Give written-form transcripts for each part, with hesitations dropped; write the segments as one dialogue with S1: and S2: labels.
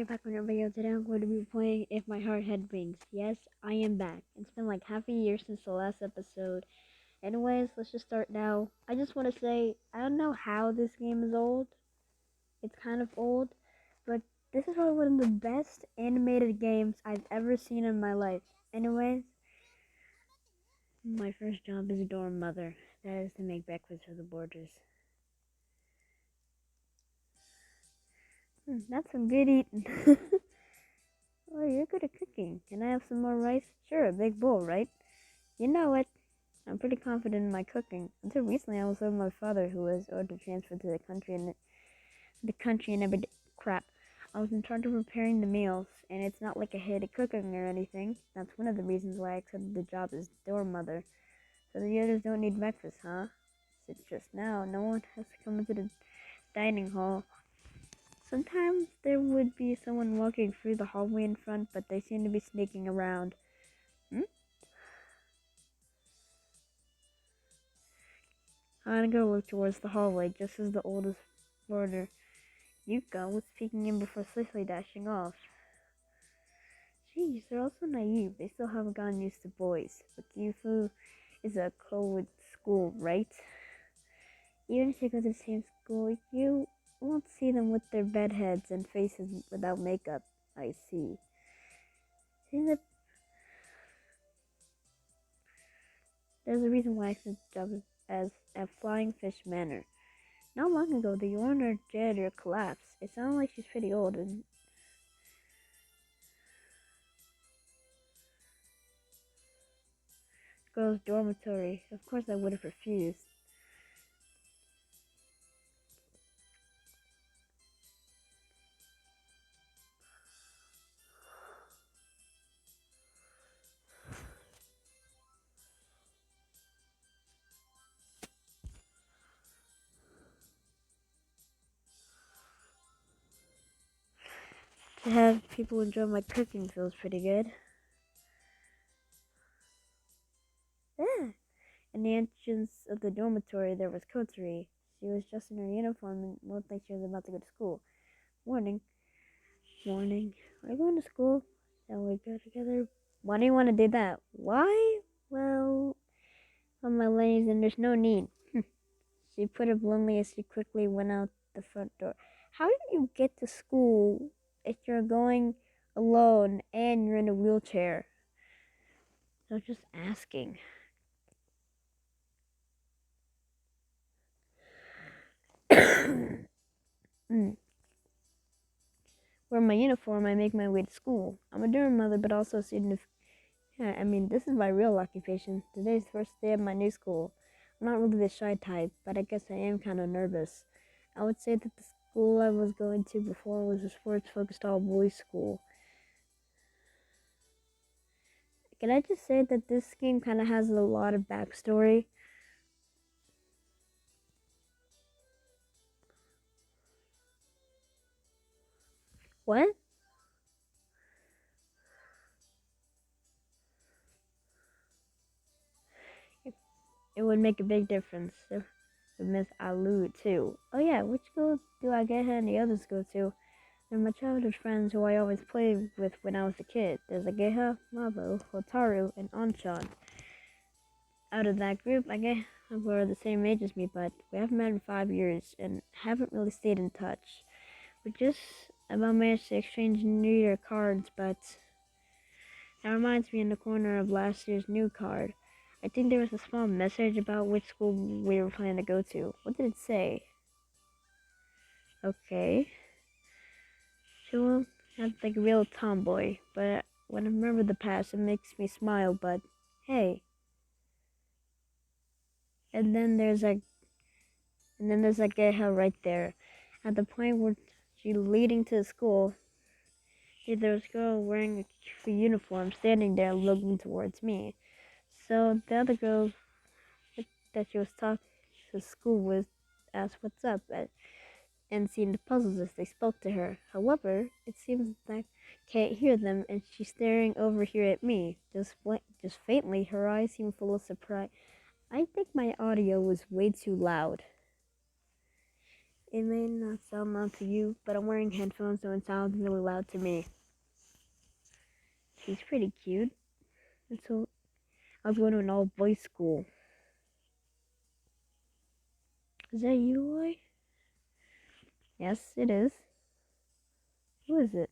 S1: back on your video. Today I'm going to be playing If My Heart Had Wings. Yes, I am back. It's been like half a year since the last episode. Anyways, let's just start now. I just want to say, I don't know how this game is old. It's kind of old, but this is probably one of the best animated games I've ever seen in my life. Anyways, my first job as a dorm mother. That is to make breakfast for the boarders. That's some good eating. Oh, you're good at cooking. Can I have some more rice? Sure, a big bowl, right? You know what? I'm pretty confident in my cooking. Until recently, I was with my father, who was ordered transferred to the country and every crap. I was in charge of preparing the meals, and it's not like I hated cooking or anything. That's one of the reasons why I accepted the job as dorm mother. So the others don't need breakfast, huh? It's just now. No one has to come into the dining hall. Sometimes there would be someone walking through the hallway in front, but they seem to be sneaking around. Hmm? Hanaga looked towards the hallway, just as the oldest boarder, Yuka, was peeking in before swiftly dashing off. Geez, they're also naive. They still haven't gotten used to boys. But Gifu is a co-ed school, right? Even if you go to the same school, you won't see them with their bedheads and faces without makeup. I see. There's a reason why I accepted the job as a Flying Fish Manor. Not long ago, the owner janitor collapsed. It sounded like she's pretty old and girls' dormitory. Of course, I would have refused. To have people enjoy my cooking feels pretty good. Yeah. In the entrance of the dormitory, there was Kotari. She was just in her uniform and looked like she was about to go to school. Morning. Morning. Are you going to school? Shall we go together? Why do you want to do that? Why? Well, on my legs, and there's no need. She put it bluntly as she quickly went out the front door. How did you get to school if you're going alone and you're in a wheelchair? I was just asking. Wearing my uniform, I make my way to school. I'm a dorm mother, but also a student of... Yeah, I mean, this is my real occupation. Today's the first day of my new school. I'm not really the shy type, but I guess I am kind of nervous. I would say that the school I was going to before was a sports-focused all-boys school. Can I just say that this game kind of has a lot of backstory? What? It would make a big difference if Miss Alu too. Oh yeah, which school do I get and the others go to? They're my childhood friends who I always played with when I was a kid. There's Ageha, Mabo, Hotaru, and Anshan. Out of that group, I guess we're the same age as me, but we haven't met in 5 years and haven't really stayed in touch. We just about managed to exchange New Year cards, but that reminds me in the corner of last year's new card. I think there was a small message about which school we were planning to go to. What did it say? Okay. She will have like a real tomboy, but when I remember the past, it makes me smile. But hey, and then there's like, Geha right there, at the point where she's leading to the school. There was a girl wearing a uniform standing there looking towards me. So the other girl that she was talking to school with asked what's up and seemed puzzled as they spoke to her. However, it seems that I can't hear them, and she's staring over here at me. Just faintly, her eyes seem full of surprise. I think my audio was way too loud. It may not sound loud to you, but I'm wearing headphones, so it sounds really loud to me. She's pretty cute. And so I was going to an all-boys school. Is that you, Roy? Yes, it is. Who is it?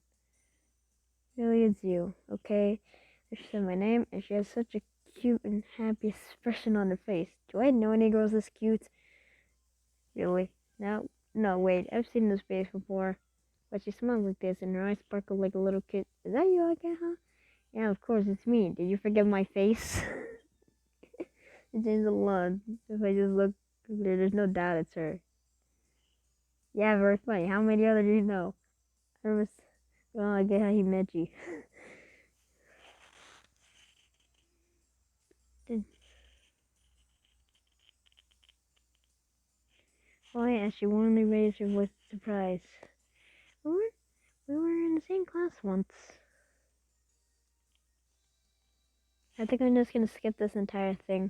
S1: Really, it's you. Okay. She said my name, and she has such a cute and happy expression on her face. Do I know any girls this cute? Really? No, no, wait. I've seen this face before. But she smiles like this, and her eyes sparkle like a little kid. Is that you again, huh? Yeah, of course, it's me. Did you forget my face? It changed a lot. If I just look there, there's no doubt it's her. Yeah, very funny. How many other do you know? Well, I get how he met you. Oh yeah, she warmly raised her voice in surprise. We were, we were in the same class once. I think I'm just gonna skip this entire thing.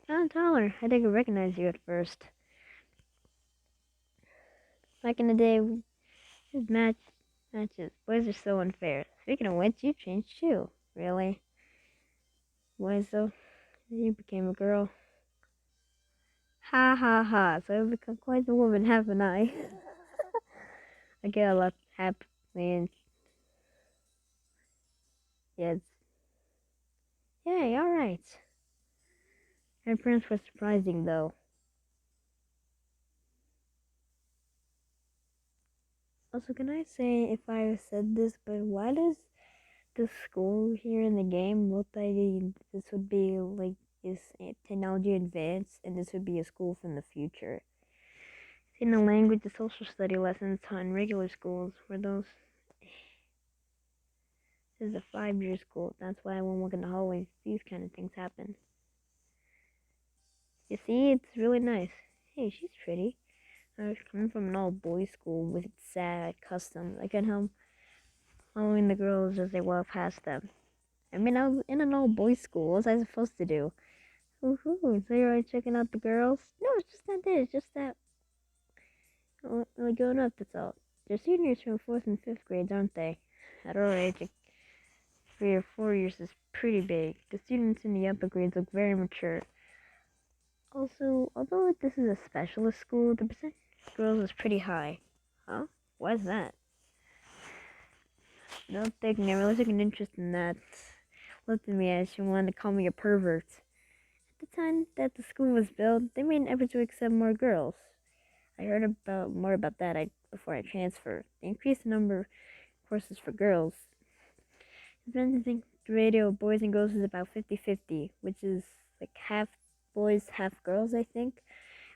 S1: I'm taller. I think I recognized you at first. Back in the day, his matches. Boys are so unfair. Speaking of which, you changed too. Really? Why so? You became a girl. Ha ha ha. So I've become quite the woman, haven't I? I get a lot happily and yes. Yay, alright. Her appearance was surprising though. Also, can I say if I said this, but why does the school here in the game look like this would be like is technology advanced and this would be a school from the future? In the language, the social study lessons taught in regular schools were those. This is a 5-year school. That's why when we walk in the hallways, these kind of things happen. You see, it's really nice. Hey, she's pretty. I was coming from an all-boys school with sad customs. I can help following the girls as they walk past them. I mean, I was in an all-boys school. What was I supposed to do? Woohoo! So you're already checking out the girls? No, it's just not that. It's just that we're going up. That's all. They're seniors from 4th and 5th grades, aren't they? At our age, 3 or 4 years is pretty big. The students in the upper grades look very mature. Also, although this is a specialist school, the percentage of girls is pretty high. Huh? Why is that? No thinking, I really took an interest in that. Looked at me as she wanted to call me a pervert. At the time that the school was built, they made an effort to accept more girls. I heard more about that before I transferred. They increased the number of courses for girls. I think the ratio of boys and girls is about 50-50, which is like half boys, half girls, I think,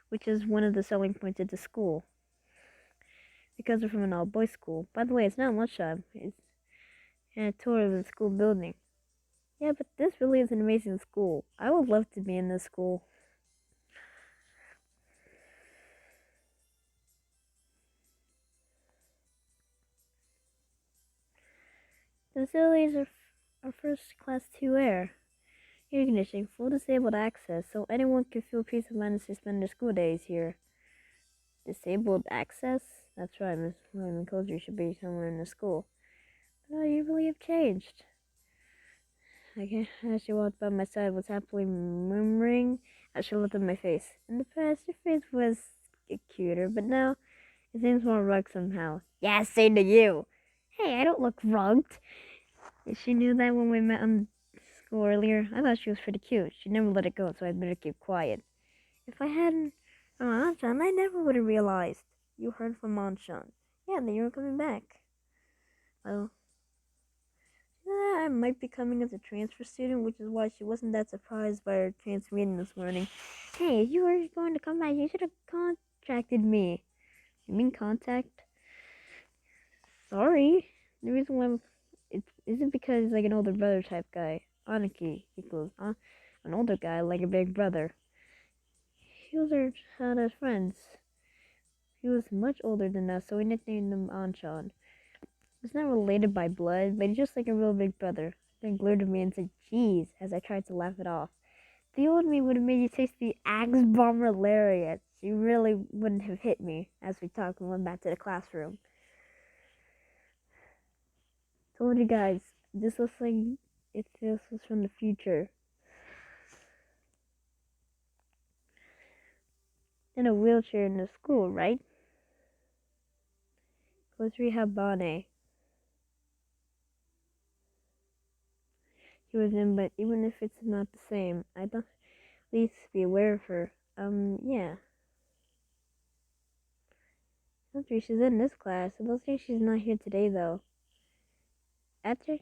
S1: which is one of the selling points of the school. Because we're from an all-boys school. By the way, it's not lunchtime. It's a tour of the school building. Yeah, but this really is an amazing school. I would love to be in this school. The facilities are first class 2 air. Air conditioning, full disabled access, so anyone can feel peace of mind as they spend their school days here. Disabled access? That's right, Miss Wyman Coulter should be somewhere in the school. But you really have changed. As she walked by my side, was happily murmuring as she looked at my face. In the past, your face was cuter, but now it seems more rugged somehow. Yeah, same to you. Hey, I don't look rugged. She knew that when we met on school earlier. I thought she was pretty cute. She never let it go, so I'd better keep quiet. If I hadn't Anshan, I never would have realized. You heard from Anshan. Yeah, that you were coming back. Well, I might be coming as a transfer student, which is why she wasn't that surprised by our transfer meeting this morning. Hey, if you were going to come back, you should have contacted me. You mean contact? Sorry. The reason why it isn't because he's like an older brother type guy. Aniki equals an older guy like a big brother. He was our childhood friends. He was much older than us, so we nicknamed him Anshan. He's not related by blood, but he's just like a real big brother. Then glared at me and said, "Jeez," as I tried to laugh it off. The old me would have made you taste the Axe Bomber lariat. She really wouldn't have hit me as we talked and went back to the classroom. Told you guys, this looks like this was from the future. In a wheelchair in the school, right? Let's rehab Bonnie. He was in, but even if it's not the same, I'd at least be aware of her. Yeah. I don't think she's in this class. I don't think she's not here today, though. After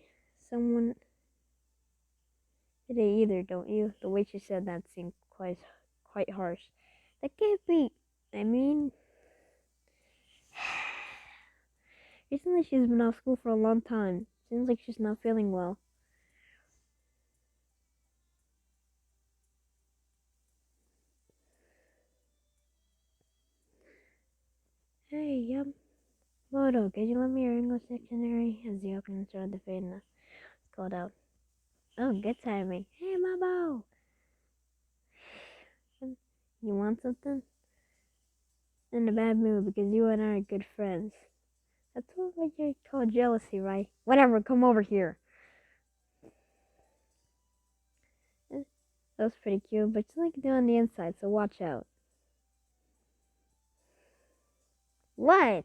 S1: someone today either, don't you? The way she said that seemed quite harsh. That can't be. I mean, recently she's been off school for a long time. Seems like she's not feeling well. Hey, Moto, could you lend me your English dictionary? As the opening started to fade, and called out. Oh, good timing. Hey, Mabo! You want something? In a bad mood because you and I are good friends. That's what you call jealousy, right? Whatever, come over here. That was pretty cute, but you like it on the inside, so watch out. What?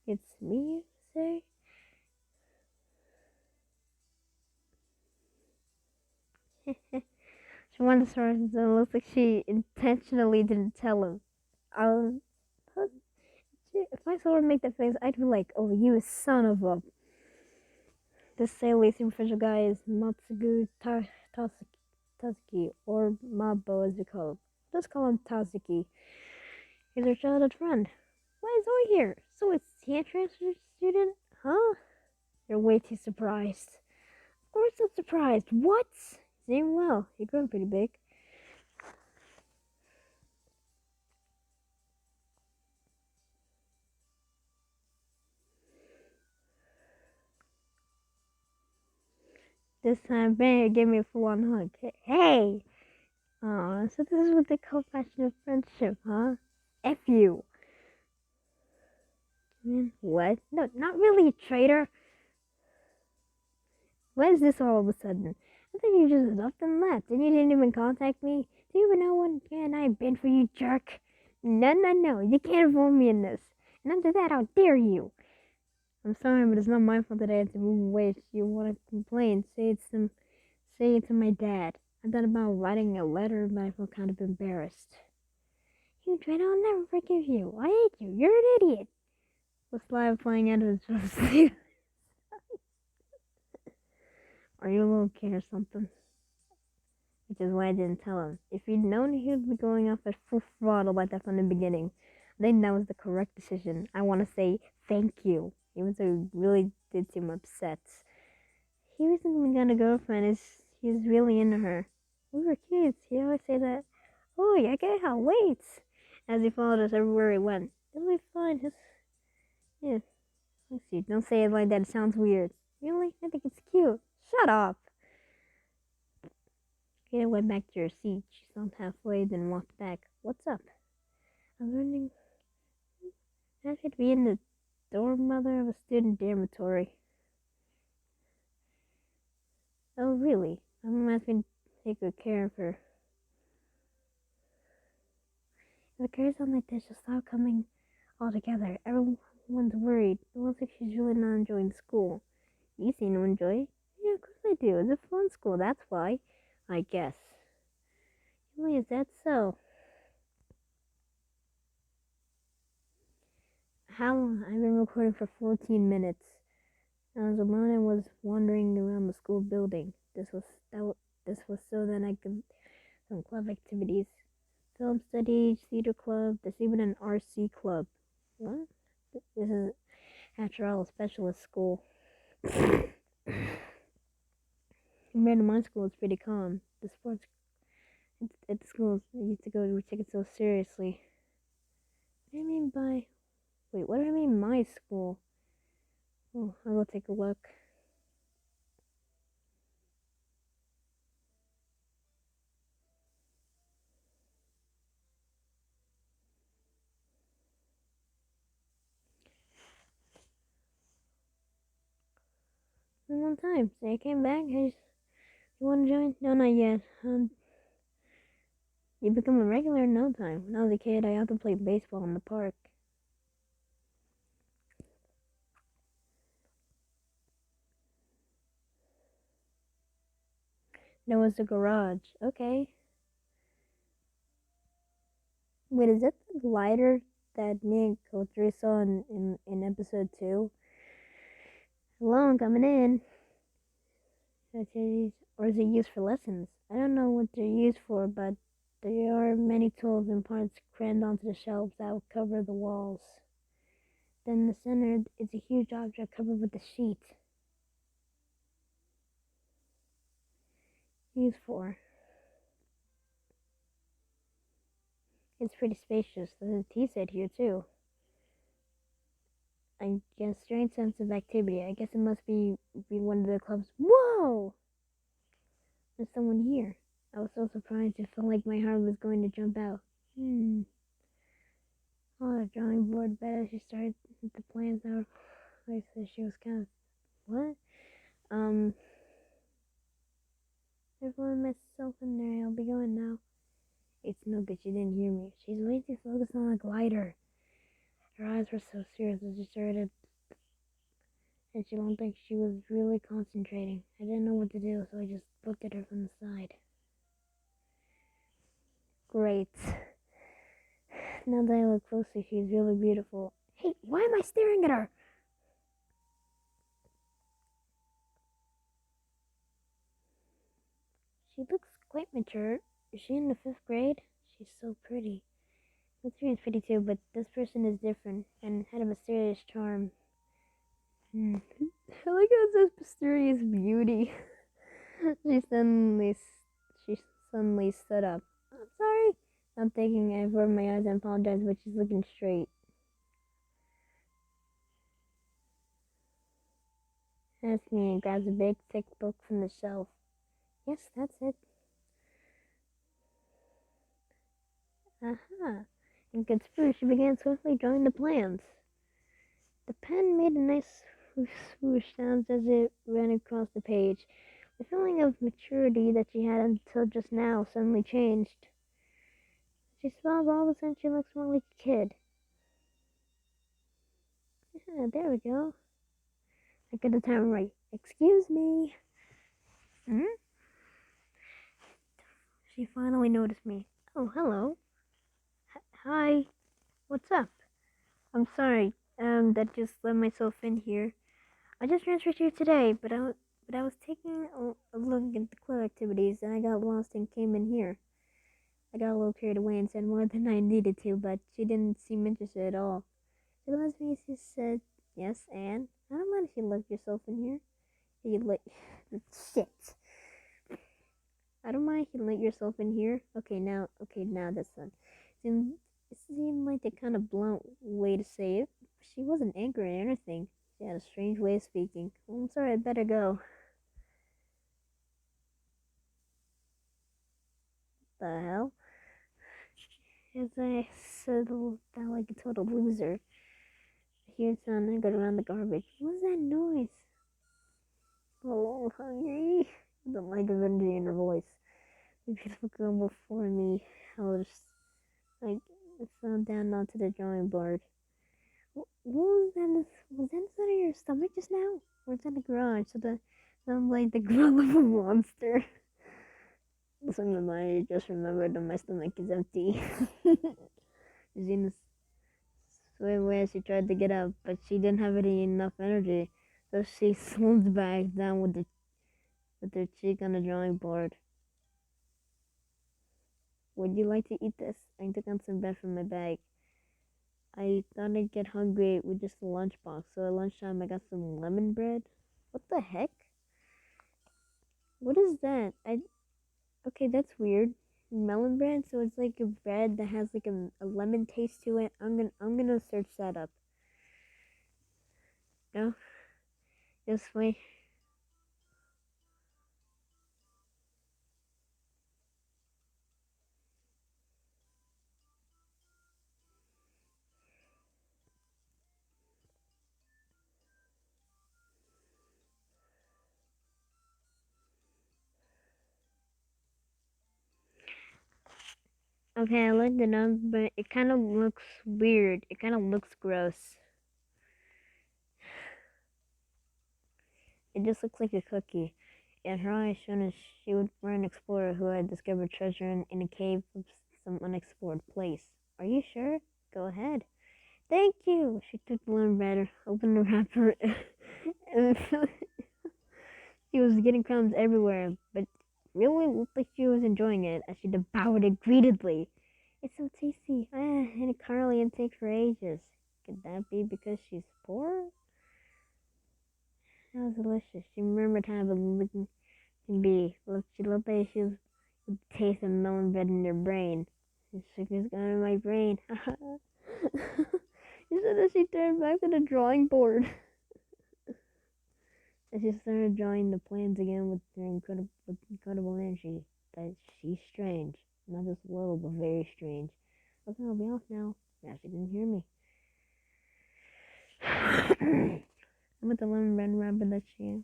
S1: It's me, you say? She wanted to start, and it looks like she intentionally didn't tell him. Um, if I saw her make that face, I'd be like, oh, you son of a... This sailor superficial guy is Matsugu Tazuki, or Mabo as we call him. Let's call him Tazuki. He's our childhood friend. Why is Zoe here? So it's he a transfer student? Huh? You're way too surprised. Of course I'm surprised. What? He's doing well. You're growing pretty big. This time, Barry gave me a full-on hug. Hey! Aw, so this is what they call passionate friendship, huh? F you. Man, what? No, not really, traitor. What is this all of a sudden? I thought you just up and left, and you didn't even contact me. Do you even know when and I've been for you, jerk? No, you can't involve me in this. And after that, how dare you? I'm sorry, but it's not my fault that I had to move away. If you want to complain, say it to my dad. I thought about writing a letter, but I feel kind of embarrassed. You dread, I'll never forgive you. I hate you. You're an idiot. With saliva flying out of his face. Are you a little kid or something? Which is why I didn't tell him. If he'd known he would be going off at full throttle like that from the beginning, then that was the correct decision. I want to say thank you, even though he really did seem upset. He wasn't gonna girlfriend. He's really into her. We were kids. He always say that. Oh, yeah, I can't wait. As he followed us everywhere he went. It'll be fine. Yeah. Let's see. Don't say it like that. It sounds weird. Really? I think it's cute. Shut up. Kate went back to her seat. She stopped halfway, then walked back. What's up? I'm learning. I should be in the dorm mother of a student dormitory. Oh, really? I'm asking to take good care of her. If it carries on like this, she'll stop coming altogether. Everyone's worried. It looks like she's really not enjoying school. You seem to enjoy it. Yeah, of course I do. It's a fun school, that's why. I guess. Why is that so? How long? I've been recording for 14 minutes. I was alone and was wandering around the school building. This was so that I could some club activities. Film studies, theater club, there's even an RC club. What? This is, after all, a specialist school. Compared to my school, it's pretty calm. The sports at the schools I used to go to, we take it so seriously. What do you mean by... Wait, what do I mean my school? Oh, I'll go take a look. a long time. So I came back. You want to join? No, not yet. You become a regular in no time. When I was a kid, I used to play baseball in the park. There was the garage. Okay. Wait, is that the glider that me and Coach Ray saw in episode 2? Hello, I'm coming in. Or is it used for lessons? I don't know what they're used for, but there are many tools and parts crammed onto the shelves that will cover the walls. Then in the center is a huge object covered with a sheet. Used for. It's pretty spacious. There's a tea set here too. I get a strange sense of activity. I guess it must be one of the clubs. Whoa! There's someone here. I was so surprised it felt like my heart was going to jump out. Oh, the drawing board bed as she started the plans out. I said she was kind of what? There's one of myself in there. I'll be going now. It's no good. She didn't hear me. She's way too focused on the glider. Her eyes were so serious as she started, and she looked like she was really concentrating. I didn't know what to do, so I just looked at her from the side. Great. Now that I look closer, she's really beautiful. Hey, why am I staring at her? She looks quite mature. Is she in the 5th grade? She's so pretty. Victoria is pretty too, but this person is different and had a mysterious charm. I like how it says mysterious beauty. she suddenly, she suddenly stood up. I'm sorry. I'm thinking I averted my eyes and apologized, but she's looking straight. Asks me and grabs a big, thick book from the shelf. Yes, that's it. Aha. In good spirit, she began swiftly drawing the plans. The pen made a nice swoosh sounds as it ran across the page. The feeling of maturity that she had until just now suddenly changed. She smiled all of a sudden she looks more like a kid. Yeah, there we go. I got the time right. Excuse me. She finally noticed me. Oh, hello. Hi. What's up? I'm sorry. That just let myself in here. I just transferred here today, but I was taking a look at the club activities and I got lost and came in here. I got a little carried away and said more than I needed to, but she didn't seem interested at all. She looked at me and she said, yes, and I don't mind if you let yourself in here. You let shit. I don't mind if you let yourself in here. Okay, now that's done. It seemed like a kind of blunt way to say it. She wasn't angry or anything. She had a strange way of speaking. Well, I'm sorry, I better go. The hell? As I settled down like a total loser, I hear it sound and go around the garbage. What's that noise? Oh, I'm hungry. The lack of energy in her voice. The beautiful girl before me. I was like, I fell down onto the drawing board. What was that? Was that inside of your stomach just now? Or is that the garage? So sounds like the growl of a monster. Listen, I just remembered that my stomach is empty. Zena swayed away as she tried to get up, but she didn't have any enough energy, so she slumped back down with her cheek on the drawing board. Would you like to eat this? I took out some bread from my bag. I thought I'd get hungry with just a lunchbox, so at lunchtime I got some lemon bread. What the heck? What is that? Okay, that's weird. Melon bread, so it's like a bread that has like a lemon taste to it. I'm gonna search that up. No, just wait. Okay, I looked it up, but it kind of looks weird. It kind of looks gross. It just looks like a cookie. In her eyes shone as she were an explorer who had discovered treasure in a cave of some unexplored place. Are you sure? Go ahead. Thank you. She took the lemon bread, opened the wrapper, and she was getting crumbs everywhere, but really looked like she was enjoying it as she devoured it greedily. It's so tasty. And it can't really take for ages. Could that be because she's poor? That was delicious. She remembered how the licking could be. Look, she looked like she was with the taste of melon bread in her brain. The sugar's gone in my brain. She said as she turned back to the drawing board. And she started drawing the plans again with incredible energy. That she's strange. Not just a little, but very strange. Okay, I'll be off now. Yeah, she didn't hear me. I'm with the lemon bread wrapper that she's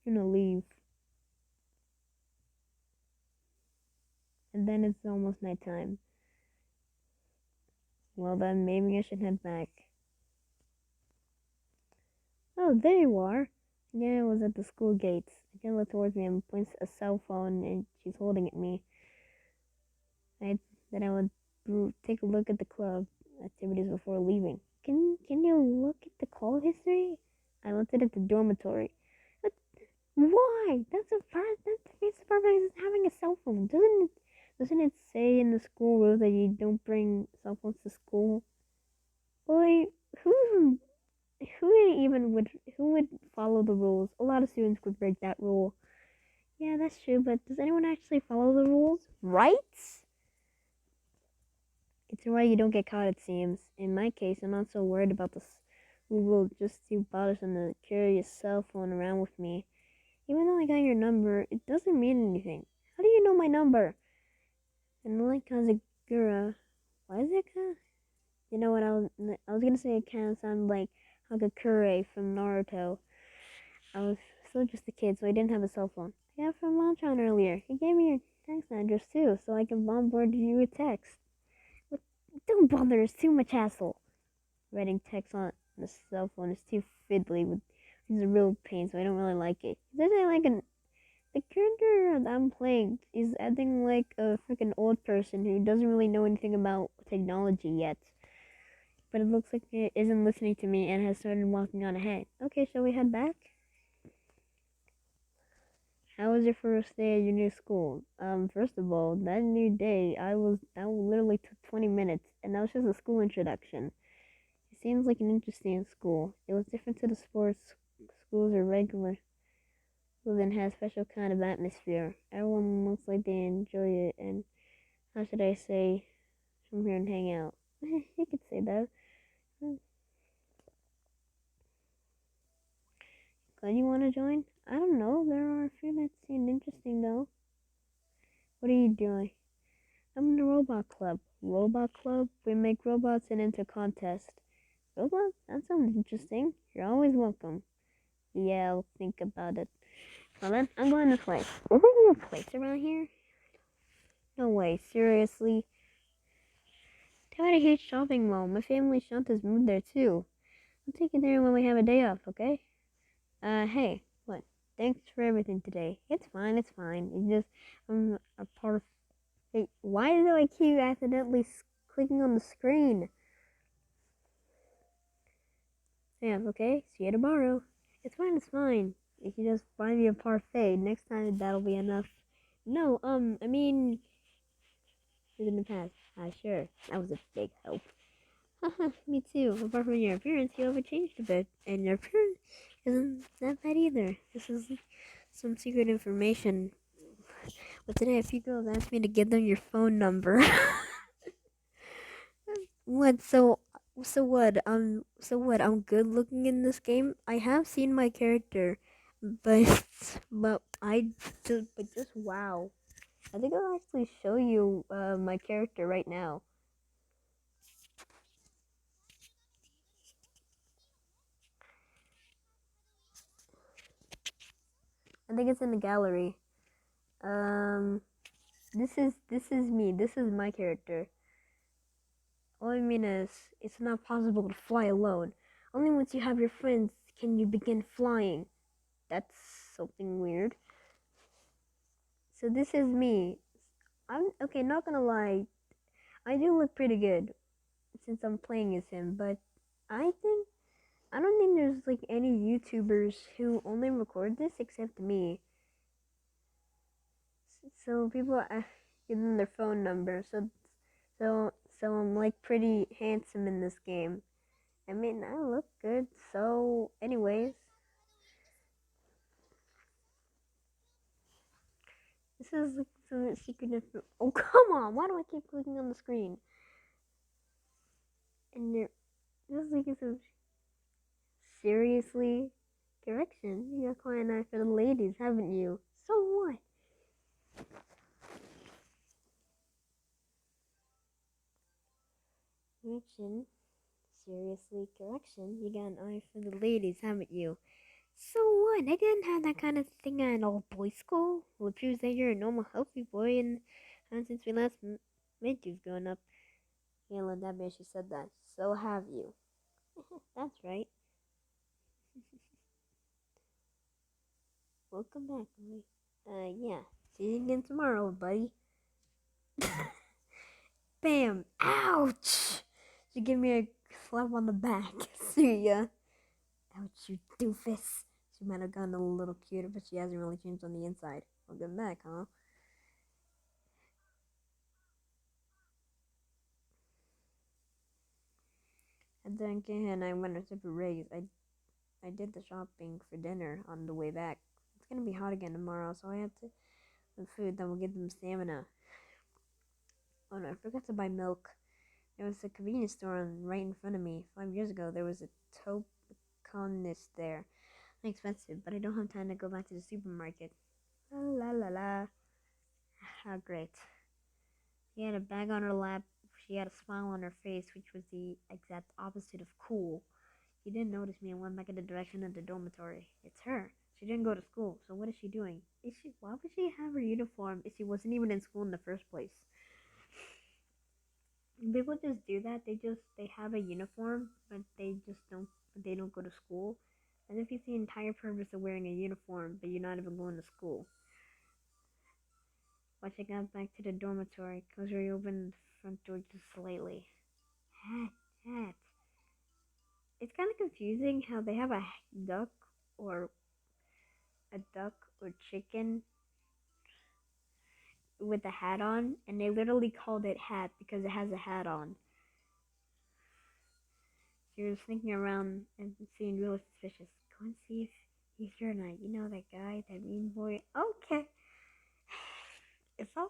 S1: gonna leave. And then it's almost nighttime. Well then, maybe I should head back. Oh, there you are. Yeah, I was at the school gates. Again, looked towards me and points a cell phone and she's holding at me. I that I would take a look at the club activities before leaving. Can you look at the call history? I looked at the dormitory. But why? That's a part. That's the face part of having a cell phone. Doesn't it say in the school rules that you don't bring cell phones to school? Boy, who who would follow the rules? A lot of students would break that rule. Yeah, that's true, but does anyone actually follow the rules? Right? It's a way you don't get caught, it seems. In my case, I'm not so worried about this rule, just too bothersome to carry a cell phone around with me. Even though I got your number, it doesn't mean anything. How do you know my number? And like Kazagura, why is it You know what, I was gonna say it kind of sounded like Hagakure from Naruto. I was still just a kid, so I didn't have a cell phone. I got it from Monchan earlier. He gave me your text address too, so I can bombard you with text. But don't bother, it's too much hassle. Writing text on the cell phone is too fiddly. It's a real pain, so I don't really like it. Especially like the character that I'm playing is acting like a freaking old person who doesn't really know anything about technology yet. But it looks like it isn't listening to me and has started walking on ahead. Okay, shall we head back? How was your first day at your new school? First of all, that new day, that literally took 20 minutes, and that was just a school introduction. It seems like an interesting school. It was different to the sports schools or regular schools and had a special kind of atmosphere. Everyone looks like they enjoy it, and how should I say, come here and hang out. You could say that. Glad you want to join? I don't know. There are a few that seem interesting, though. What are you doing? I'm in the robot club. Robot club? We make robots and enter contest. Robot? That sounds interesting. You're always welcome. Yeah, I'll think about it. Well then, I'm going this way. Is there even a place around here? No way, seriously? They had a huge shopping mall. My family Shanta's moved there too. I'll take you there when we have a day off, okay? Hey, what? Thanks for everything today. It's fine, it's fine. It's just, I'm a part of... Hey, why do I keep accidentally clicking on the screen? Yeah, okay, see you tomorrow. It's fine, it's fine. If you just buy me a parfait, next time that'll be enough. No, I mean, in the past. Sure, that was a big help. Haha, me too. Apart from your appearance, you haven't changed a bit. And your appearance isn't that bad either. This is some secret information. But today, a few girls asked me to give them your phone number. What, so what, I'm good looking in this game? I have seen my character, but, but just wow. I think I'll actually show you, my character right now. I think it's in the gallery. Um, This is me. This is my character. All I mean is, it's not possible to fly alone. Only once you have your friends can you begin flying. That's something weird. So this is me. I'm okay. Not gonna lie, I do look pretty good since I'm playing as him. But I don't think there's like any YouTubers who only record this except me. So people give them their phone number. So I'm like pretty handsome in this game. I mean, I look good. So, anyways, this is like some secret info. Oh, come on! Why do I keep clicking on the screen? And this is like some seriously correction. You got quite a knife for the ladies, haven't you? So what? Correction. Seriously, correction. You got an eye for the ladies, haven't you? So what? I didn't have that kind of thing at all boys school. Well, it proves that you're a normal, healthy boy, and since we last met, you've grown up. Yeah, that man, she said that. So have you. That's right. Welcome back, boy. Yeah. See you again tomorrow, buddy. Bam! Ouch! She gave me a slap on the back. See ya. Ouch, you doofus. She might have gotten a little cuter, but she hasn't really changed on the inside. Welcome back, huh? And then again, I went a separate race. I did the shopping for dinner on the way back. It's gonna be hot again tomorrow, so I have to with food that will give them stamina. Oh no, I forgot to buy milk. There was a convenience store right in front of me. 5 years ago, there was a toconist there. Expensive, but I don't have time to go back to the supermarket. La la la la. How great. She had a bag on her lap. She had a smile on her face, which was the exact opposite of cool. She didn't notice me and went back in the direction of the dormitory. It's her. She didn't go to school, so what is she doing? Why would she have her uniform if she wasn't even in school in the first place? People just do that. They have a uniform, but they don't go to school. As if it's the entire purpose of wearing a uniform, but you're not even going to school. Once I got back to the dormitory, Kosuri opened the front door just slightly. Hat. It's kind of confusing how they have a duck or chicken with a hat on, and they literally called it hat because it has a hat on. She was thinking around and seemed really suspicious. Go and see if he's your knight. You know that guy, that mean boy. Okay. If I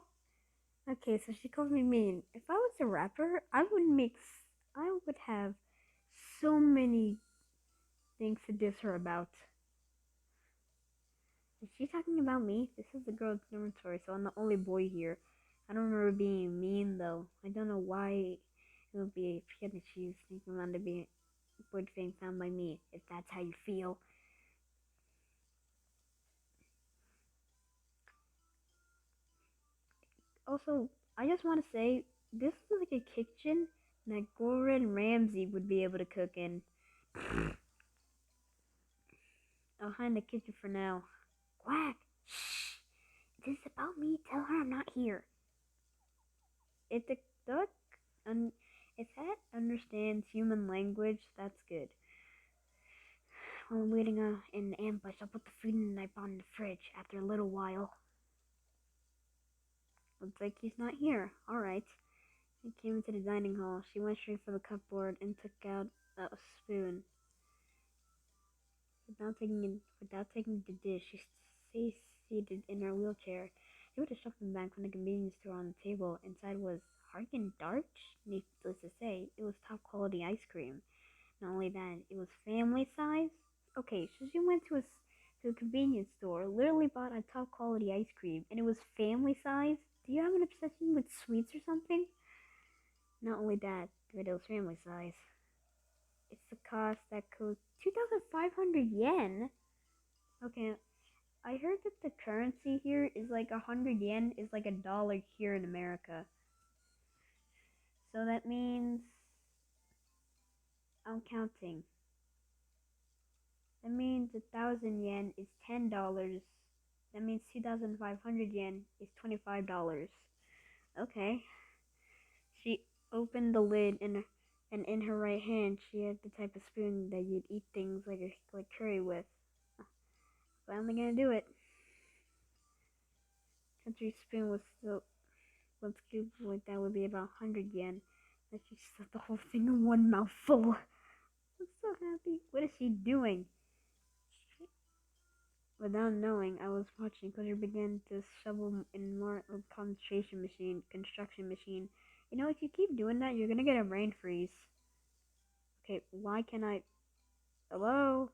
S1: Okay, so she called me mean. If I was a rapper, I would have so many things to diss her about. Is she talking about me? This is the girls' dormitory, so I'm the only boy here. I don't remember being mean though. I don't know why it would be a kid that she's sneaking around to be boy being found by me. If that's how you feel. Also, I just want to say this is like a kitchen that Gordon Ramsay would be able to cook in. I'll hide in the kitchen for now. Quack! Shh! This is about me. Tell her I'm not here. If the duck, if that understands human language, that's good. While I'm waiting in the ambush, I'll put the food in the I bought in the fridge. After a little while, looks like he's not here. All right. I came into the dining hall. She went straight for the cupboard and took out a spoon. Without taking the dish, she stays seated in her wheelchair. She put a shopping bag from the convenience store on the table. Inside was Harkin Darch. Needless to say, it was top quality ice cream. Not only that, it was family size. Okay, so she went to a convenience store, literally bought a top quality ice cream, and it was family size. Do you have an obsession with sweets or something? Not only that, but it was family size. It's the cost that cost 2,500 yen. Okay, I heard that the currency here is like 100 yen is like $1 here in America. So that means I'm counting. That means 1,000 yen is $10. That means 2,500 yen is $25. Okay. She opened the lid and in her right hand she had the type of spoon that you'd eat things like curry with. Finally gonna do it. Country spoon was still one scoop like that would be about 100 yen. That she stuffed the whole thing in one mouthful. I'm so happy. What is she doing? Without knowing, I was watching because she began to shovel in more of construction machine. You know, if you keep doing that, you're gonna get a brain freeze. Okay, why can I? Hello?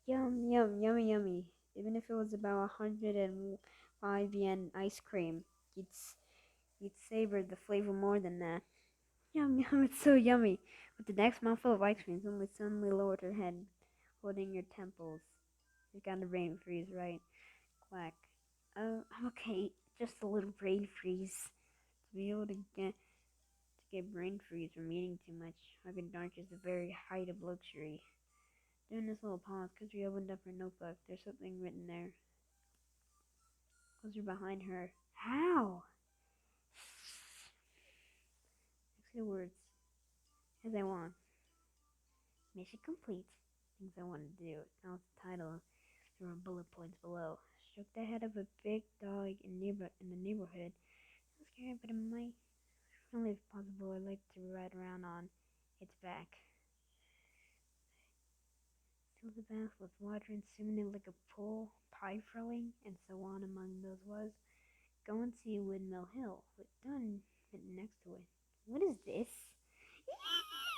S1: Yum, yum, yummy, yummy. Even if it was about 105 yen ice cream, you'd savor the flavor more than that. Yum, yum, it's so yummy. With the next mouthful of ice cream, Zombie suddenly lowered her head, holding your temples. You got a brain freeze, right? Quack. I'm okay. Just a little brain freeze. To be able to get brain freeze from eating too much, Haagen Dazs is the very height of luxury. During this little pause, Kudri opened up her notebook. There's something written there. Closer behind her. How? Next few words. As I want. Mission complete. Things I wanted to do. Now it's the title. There were bullet points below. Stroke the head of a big dog in the neighborhood. I'm scared, but it might. Only if possible, I'd like to ride around on its back. Fill the bath with water and swim in it like a pool, pie throwing, and so on among those was. Go and see Windmill Hill, with Dunn written next to it. What is this?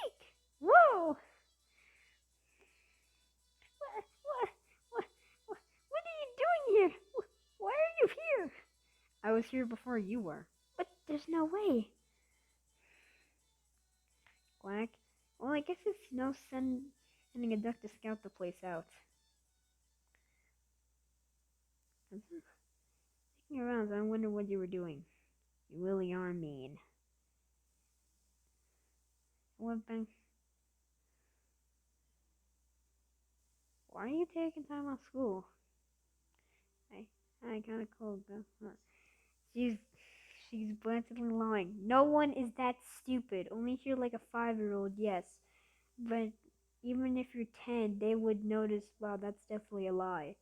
S1: Eek! Whoa! What, what are you doing here? Why are you here? I was here before you were. But there's no way. Quack. Well, I guess it's no sending a duck to scout the place out. Looking around, I wonder what you were doing. You really are mean. What bang? Why are you taking time off school? I kind of cold though. She's she's blatantly lying. No one is that stupid. Only if you're like a 5-year-old, yes. But even if you're 10, they would notice. Wow, that's definitely a lie.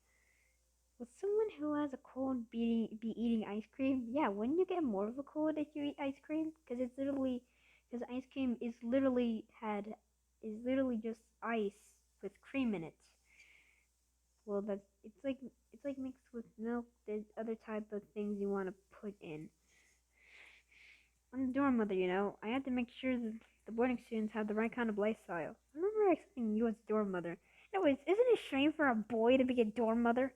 S1: Would someone who has a cold be eating ice cream? Yeah, wouldn't you get more of a cold if you eat ice cream? Because ice cream is literally just ice with cream in it. Well, it's like mixed with milk. There's other type of things you want to put in. I'm the dorm mother, you know. I had to make sure that the boarding students have the right kind of lifestyle. I remember accepting you as dorm mother. Anyways, isn't it a shame for a boy to be a dorm mother?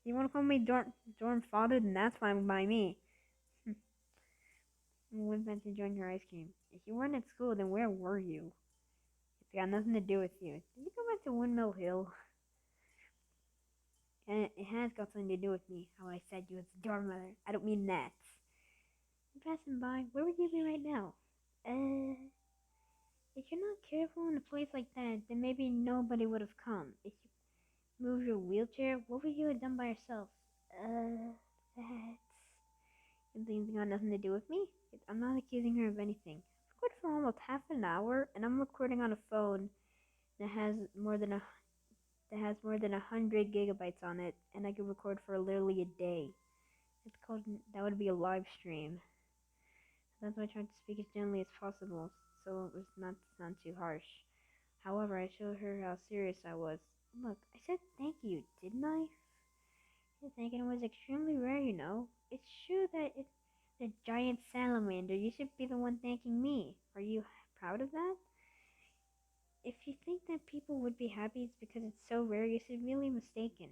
S1: You want to call me dorm father? Then that's fine by me. I went back to join her ice cream. If you weren't at school, then where were you? It's got nothing to do with you. Did you go back to Windmill Hill? And it has got something to do with me. How I said you as a dorm mother. I don't mean that. I'm passing by. Where would you be right now? If you're not careful in a place like that, then maybe nobody would have come. If you move your wheelchair, what would you have done by yourself? That's things got nothing to do with me. I'm not accusing her of anything. I've recorded for almost half an hour, and I'm recording on a phone that has more than a 100 gigabytes on it, and I can record for literally a day. That would be a live stream. That's why I tried to speak as gently as possible, so it was not to sound too harsh. However, I showed her how serious I was. Look, I said thank you, didn't I? You're thinking it was extremely rare, you know. It's true that it's a giant salamander. You should be the one thanking me. Are you proud of that? If you think that people would be happy it's because it's so rare, you're severely mistaken.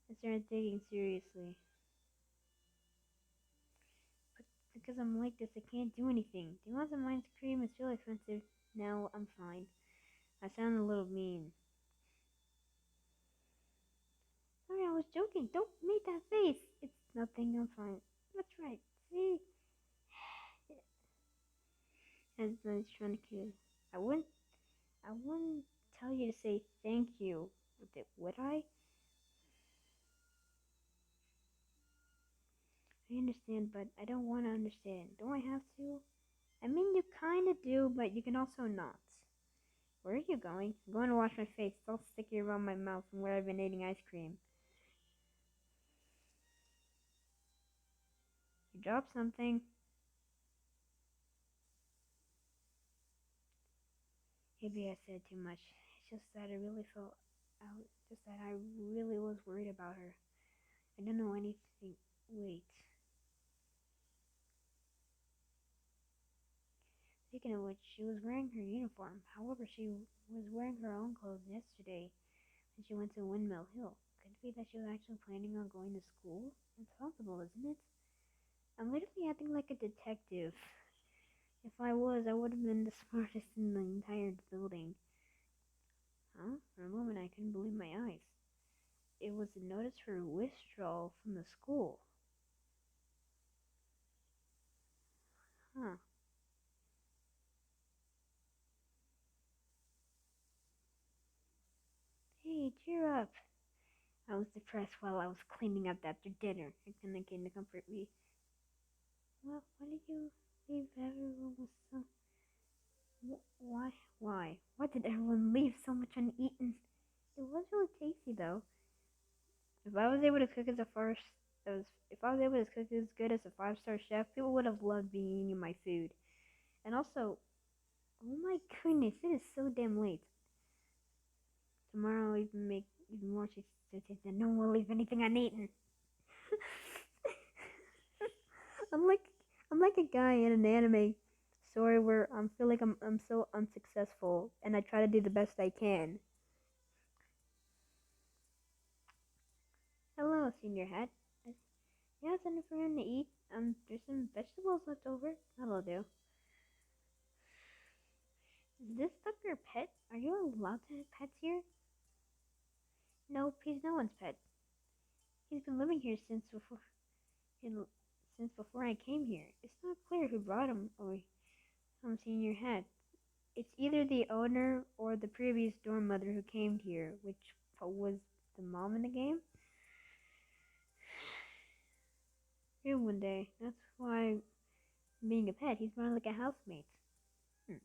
S1: I started thinking seriously. because I'm like this, I can't do anything. Do you want some ice cream? It's really expensive. No, I'm fine. I sound a little mean. Sorry, I was joking. Don't make that face. It's nothing. I'm fine. That's right. See? As I was trying to cue. I wouldn't. I wouldn't tell you to say thank you. Would I? I understand, but I don't want to understand. Don't I have to? I mean, you kind of do, but you can also not. Where are you going? I'm going to wash my face. It's all sticky around my mouth from where I've been eating ice cream. You dropped something. Maybe I said too much. It's just that I really felt out. Just that I really was worried about her. I don't know anything. Wait. Speaking of which, she was wearing her uniform. However, she was wearing her own clothes yesterday when she went to Windmill Hill. Could it be that she was actually planning on going to school? It's possible, isn't it? I'm literally acting like a detective. If I was, I would have been the smartest in the entire building. Huh? For a moment, I couldn't believe my eyes. It was a notice for withdrawal from the school. Huh. Hey, cheer up. I was depressed while I was cleaning up after dinner. It kinda came to comfort me. Well, why did you leave? Everyone was so... Why? Why? Why did everyone leave so much uneaten? It was really tasty, though. If I was able to cook as a first... If I was able to cook as good as a five-star chef, people would have loved being eating my food. And also, oh my goodness, it is so damn late. Tomorrow I'll even make even more cheese and no one will leave anything uneaten. I'm like I'm like a guy in an anime story where I feel like I'm so unsuccessful and I try to do the best I can. Hello, Senior Hat. Yeah, something for him to eat. There's some vegetables left over. That'll do. Is this stuff your pet? Are you allowed to have pets here? No, he's no one's pet. He's been living here since before I came here. It's not clear who brought him or Senior Hat. It's either the owner or the previous dorm mother who came here, which was the mom in the game. Here one day. That's why being a pet, he's more like a housemate. Hmm.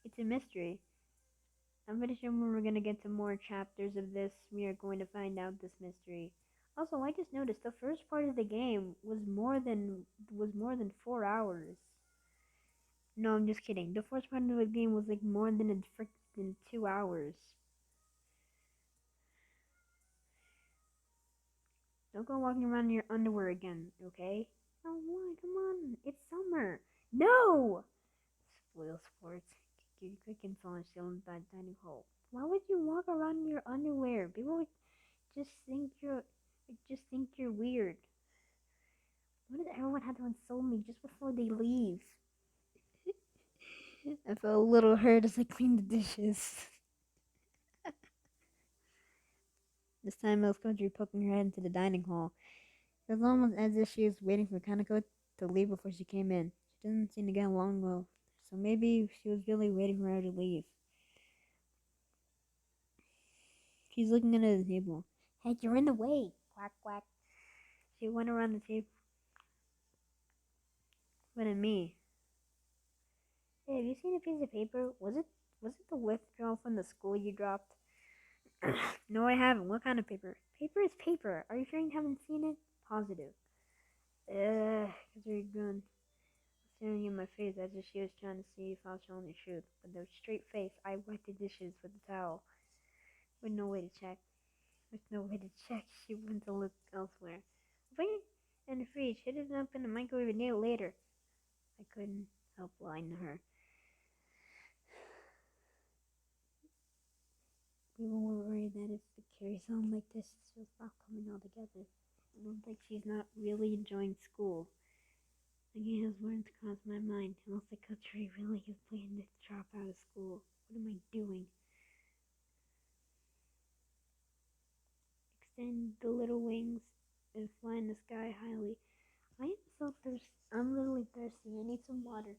S1: It's a mystery. I'm pretty sure when we're gonna get to more chapters of this, we are going to find out this mystery. Also, I just noticed the first part of the game was more than 4 hours. No, I'm just kidding. The first part of the game was like more than 2 hours. Don't go walking around in your underwear again, okay? Oh, why? Come on. It's summer. No! Spoil sports. Give you quick info on still in that dining hall. Why would you walk around in your underwear? People would just think you're weird. Why does everyone have to insult me just before they leave? I felt a little hurt as I cleaned the dishes. This time I was going to be poking her head into the dining hall. It was almost as if she was waiting for Kanako to leave before she came in. She doesn't seem to get along well, so maybe she was really waiting for her to leave. She's looking under the table. Hey, you're in the way! Quack, quack. She went around the table. What at me? Hey, have you seen a piece of paper? Was it the withdrawal from the school you dropped? No, I haven't. What kind of paper? Paper is paper. Are you sure you haven't seen it? Positive. Because you're good. Staring in my face as if she was trying to see if I was telling the truth. With a straight face, I wiped the dishes with the towel. With no way to check. She went to look elsewhere. Put it in the fridge. Hit it up in the microwave and eat it later. I couldn't help lying to her. We were worried that if it carries on like this, she'll stop coming altogether. It looks like she's not really enjoying school. Again, those words crossed my mind. It looks like Kotri really is planning to drop out of school. What am I doing? Extend the little wings and fly in the sky highly. I am so thirsty. I'm literally thirsty. I need some water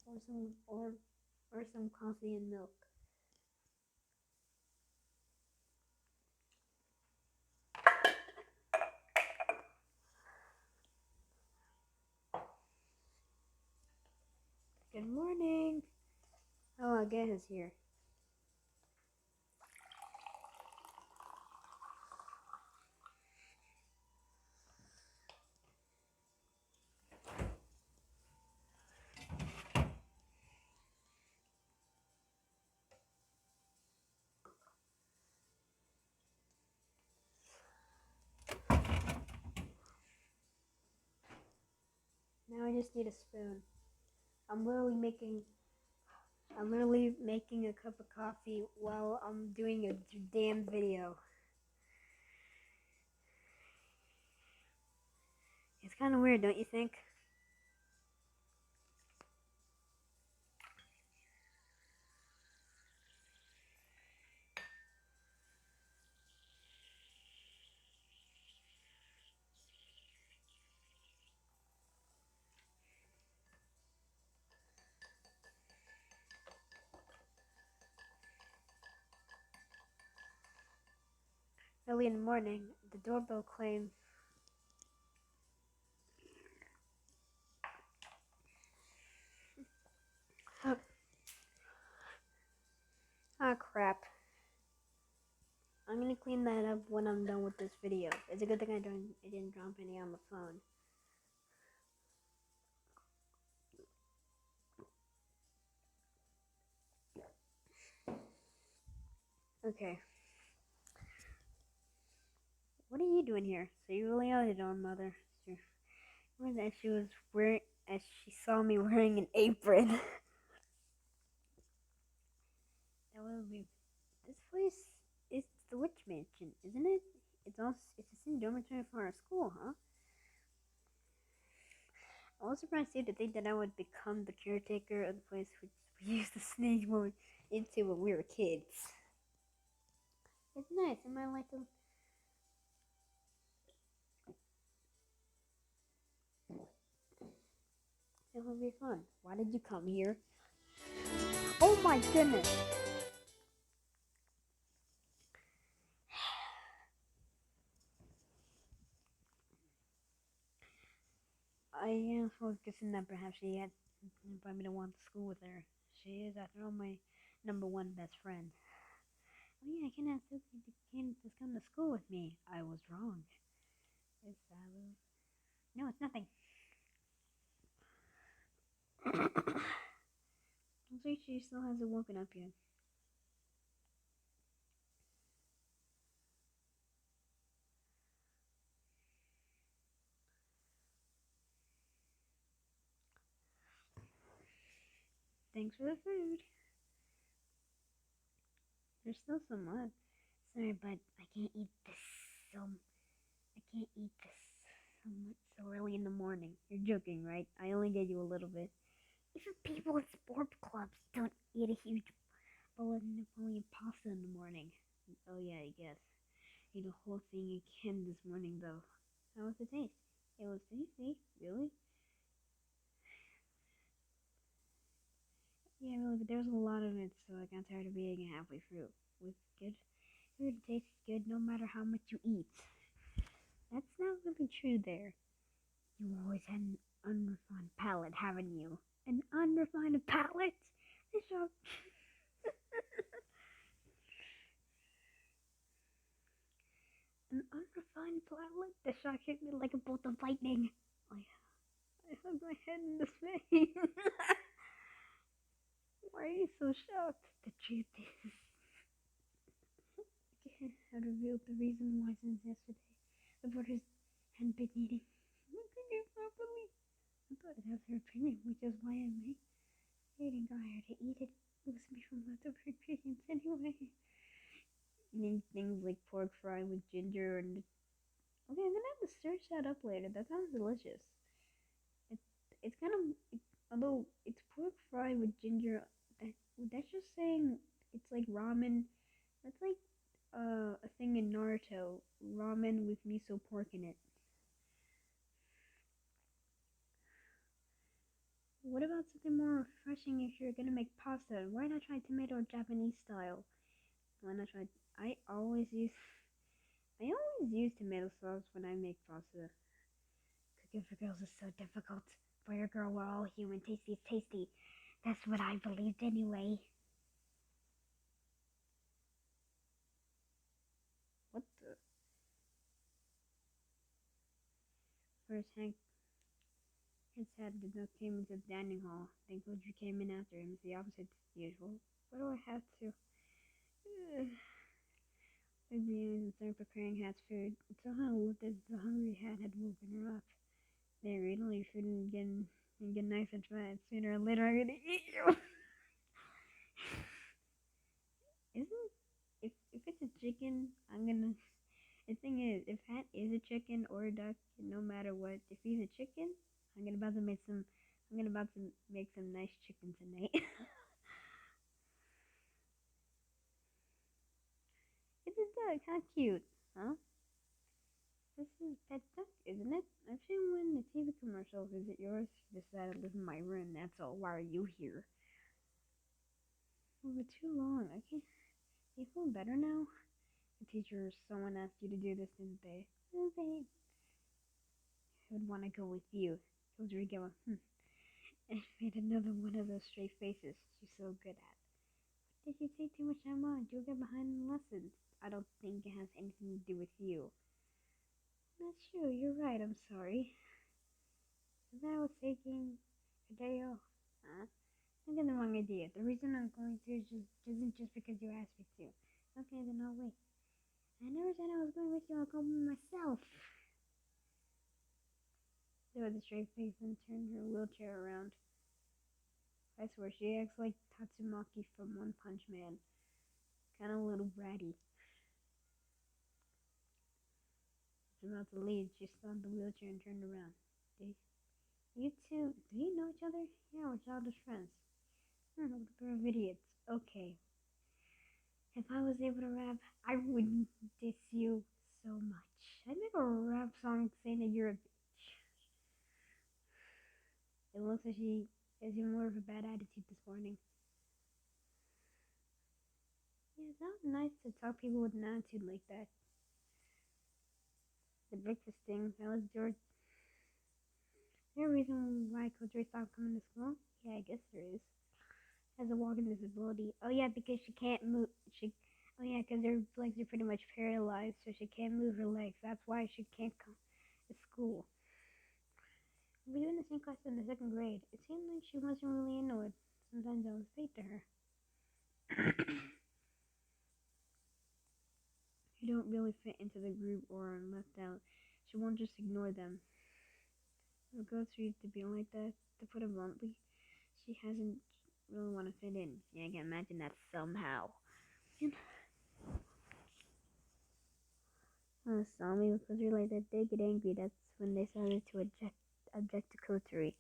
S1: or some coffee and milk. Good morning. Oh, again is here. Now I just need a spoon. I'm literally making a cup of coffee while I'm doing a damn video. It's kind of weird, don't you think? Early in the morning, the doorbell claimed. Ah, crap. I'm gonna clean that up when I'm done with this video. It's a good thing I didn't drop any on the phone. Okay. What are you doing here? So you really are the dorm mother. Or that she was wearing, as she saw me wearing an apron. That would be. This place is the witch mansion, isn't it? It's the same dormitory for our school, huh? I was surprised too to think that I would become the caretaker of the place which we used to sneak into when we were kids. It's nice. Am I like a It will be fun. Why did you come here? Oh my goodness! I was guessing that perhaps she had invited me to want to school with her. She is, after all, my number one best friend. Oh yeah, I can ask Sophie to just come to school with me. I was wrong. It's No, it's nothing. Looks like she still hasn't woken up yet. Thanks for the food. There's still some left. Sorry, but I can't eat this. I can't eat this so much so early in the morning. You're joking, right? I only gave you a little bit. Even people at sports clubs don't eat a huge bowl of Napoleon pasta in the morning. Oh yeah, I guess. Ate a whole thing again this morning though. How was the taste? It was tasty, really? Yeah, really, but there was a lot of it, so I got tired of eating it halfway through. With good food tastes good no matter how much you eat. That's not really true there. You always had an unrefined palate, haven't you? An unrefined palate? This shock. An unrefined palate? The shock hit me like a bolt of lightning. I hung my head in dismay. Why are you so shocked? The truth is, I had revealed the reason why since yesterday the brothers hadn't been eating properly. I thought I'd have their opinion, which is why I made eating her to eat it. Moves me from leftover ingredients anyway. Eating things like pork fry with ginger and okay, I'm gonna have to search that up later. That sounds delicious. It's kind of, although it's pork fried with ginger. That that's just saying it's like ramen. That's like a thing in Naruto, ramen with miso pork in it. What about something more refreshing if you're gonna make pasta? Why not try tomato Japanese style? Why not try? I always use I always use tomato sauce when I make pasta. Cooking for girls is so difficult. Boy or girl, we're all human. Tasty is tasty. That's what I believed anyway. What the? First, his head did not came into the dining hall. Then Audrey came in after him. It's the opposite as usual. What do I have to? Maybe and start preparing Hat's food. It somehow looked as the hungry Hat had woken her up. There, eat all your food and get nice and fat. Sooner or later, I'm gonna eat you. Isn't if it's a chicken, I'm gonna. The thing is, if Hat is a chicken or a duck, no matter what, if he's a chicken, I'm gonna about to make some. I'm gonna about to make some nice chicken tonight. It's a duck. How cute, huh? This is Pet Duck, isn't it? I've seen one in the TV commercials. Is it yours? You decided to live in my room. That's all. Why are you here? Oh, it's too long. I can't. You feel better now? The teacher or someone asked you to do this, didn't they? Oh, they would want to go with you. Rodrigo, and made another one of those straight faces she's so good at. Did you take too much time on? You'll get behind in lessons. I don't think it has anything to do with you. That's true. You're right. I'm sorry. I was taking a day off. Huh? I got the wrong idea. The reason I'm going to isn't just because you asked me to. Okay, then I'll wait. I never said I was going with you. I'll go myself. There was a straight face and turned her wheelchair around. I swear, she acts like Tatsumaki from One Punch Man. Kind of a little bratty. She's about to leave. She stopped the wheelchair and turned around. Did you two, do you know each other? Yeah, we're childish friends. What a pair of idiots. Okay. If I was able to rap, I would diss you so much. I'd make a rap song saying that you're a bitch. It looks like she has even more of a bad attitude this morning. Yeah, it's not nice to talk people with an attitude like that. The breakfast thing, that was George. Is there a reason why Coach Ray stopped coming to school? Yeah, I guess there is. Has a walking disability. Oh yeah, because she can't move. Oh yeah, because her legs are pretty much paralyzed, so she can't move her legs. That's why she can't come to school. We were in the same class in the second grade. It seemed like she wasn't really into it. Sometimes I was fake to her. You don't really fit into the group or are left out. She won't just ignore them. It goes for you to be like that, to put it bluntly. She hasn't really want to fit in. Yeah, I can imagine that somehow. Saw me because you're like that. They get angry. That's when they started to object to coterie.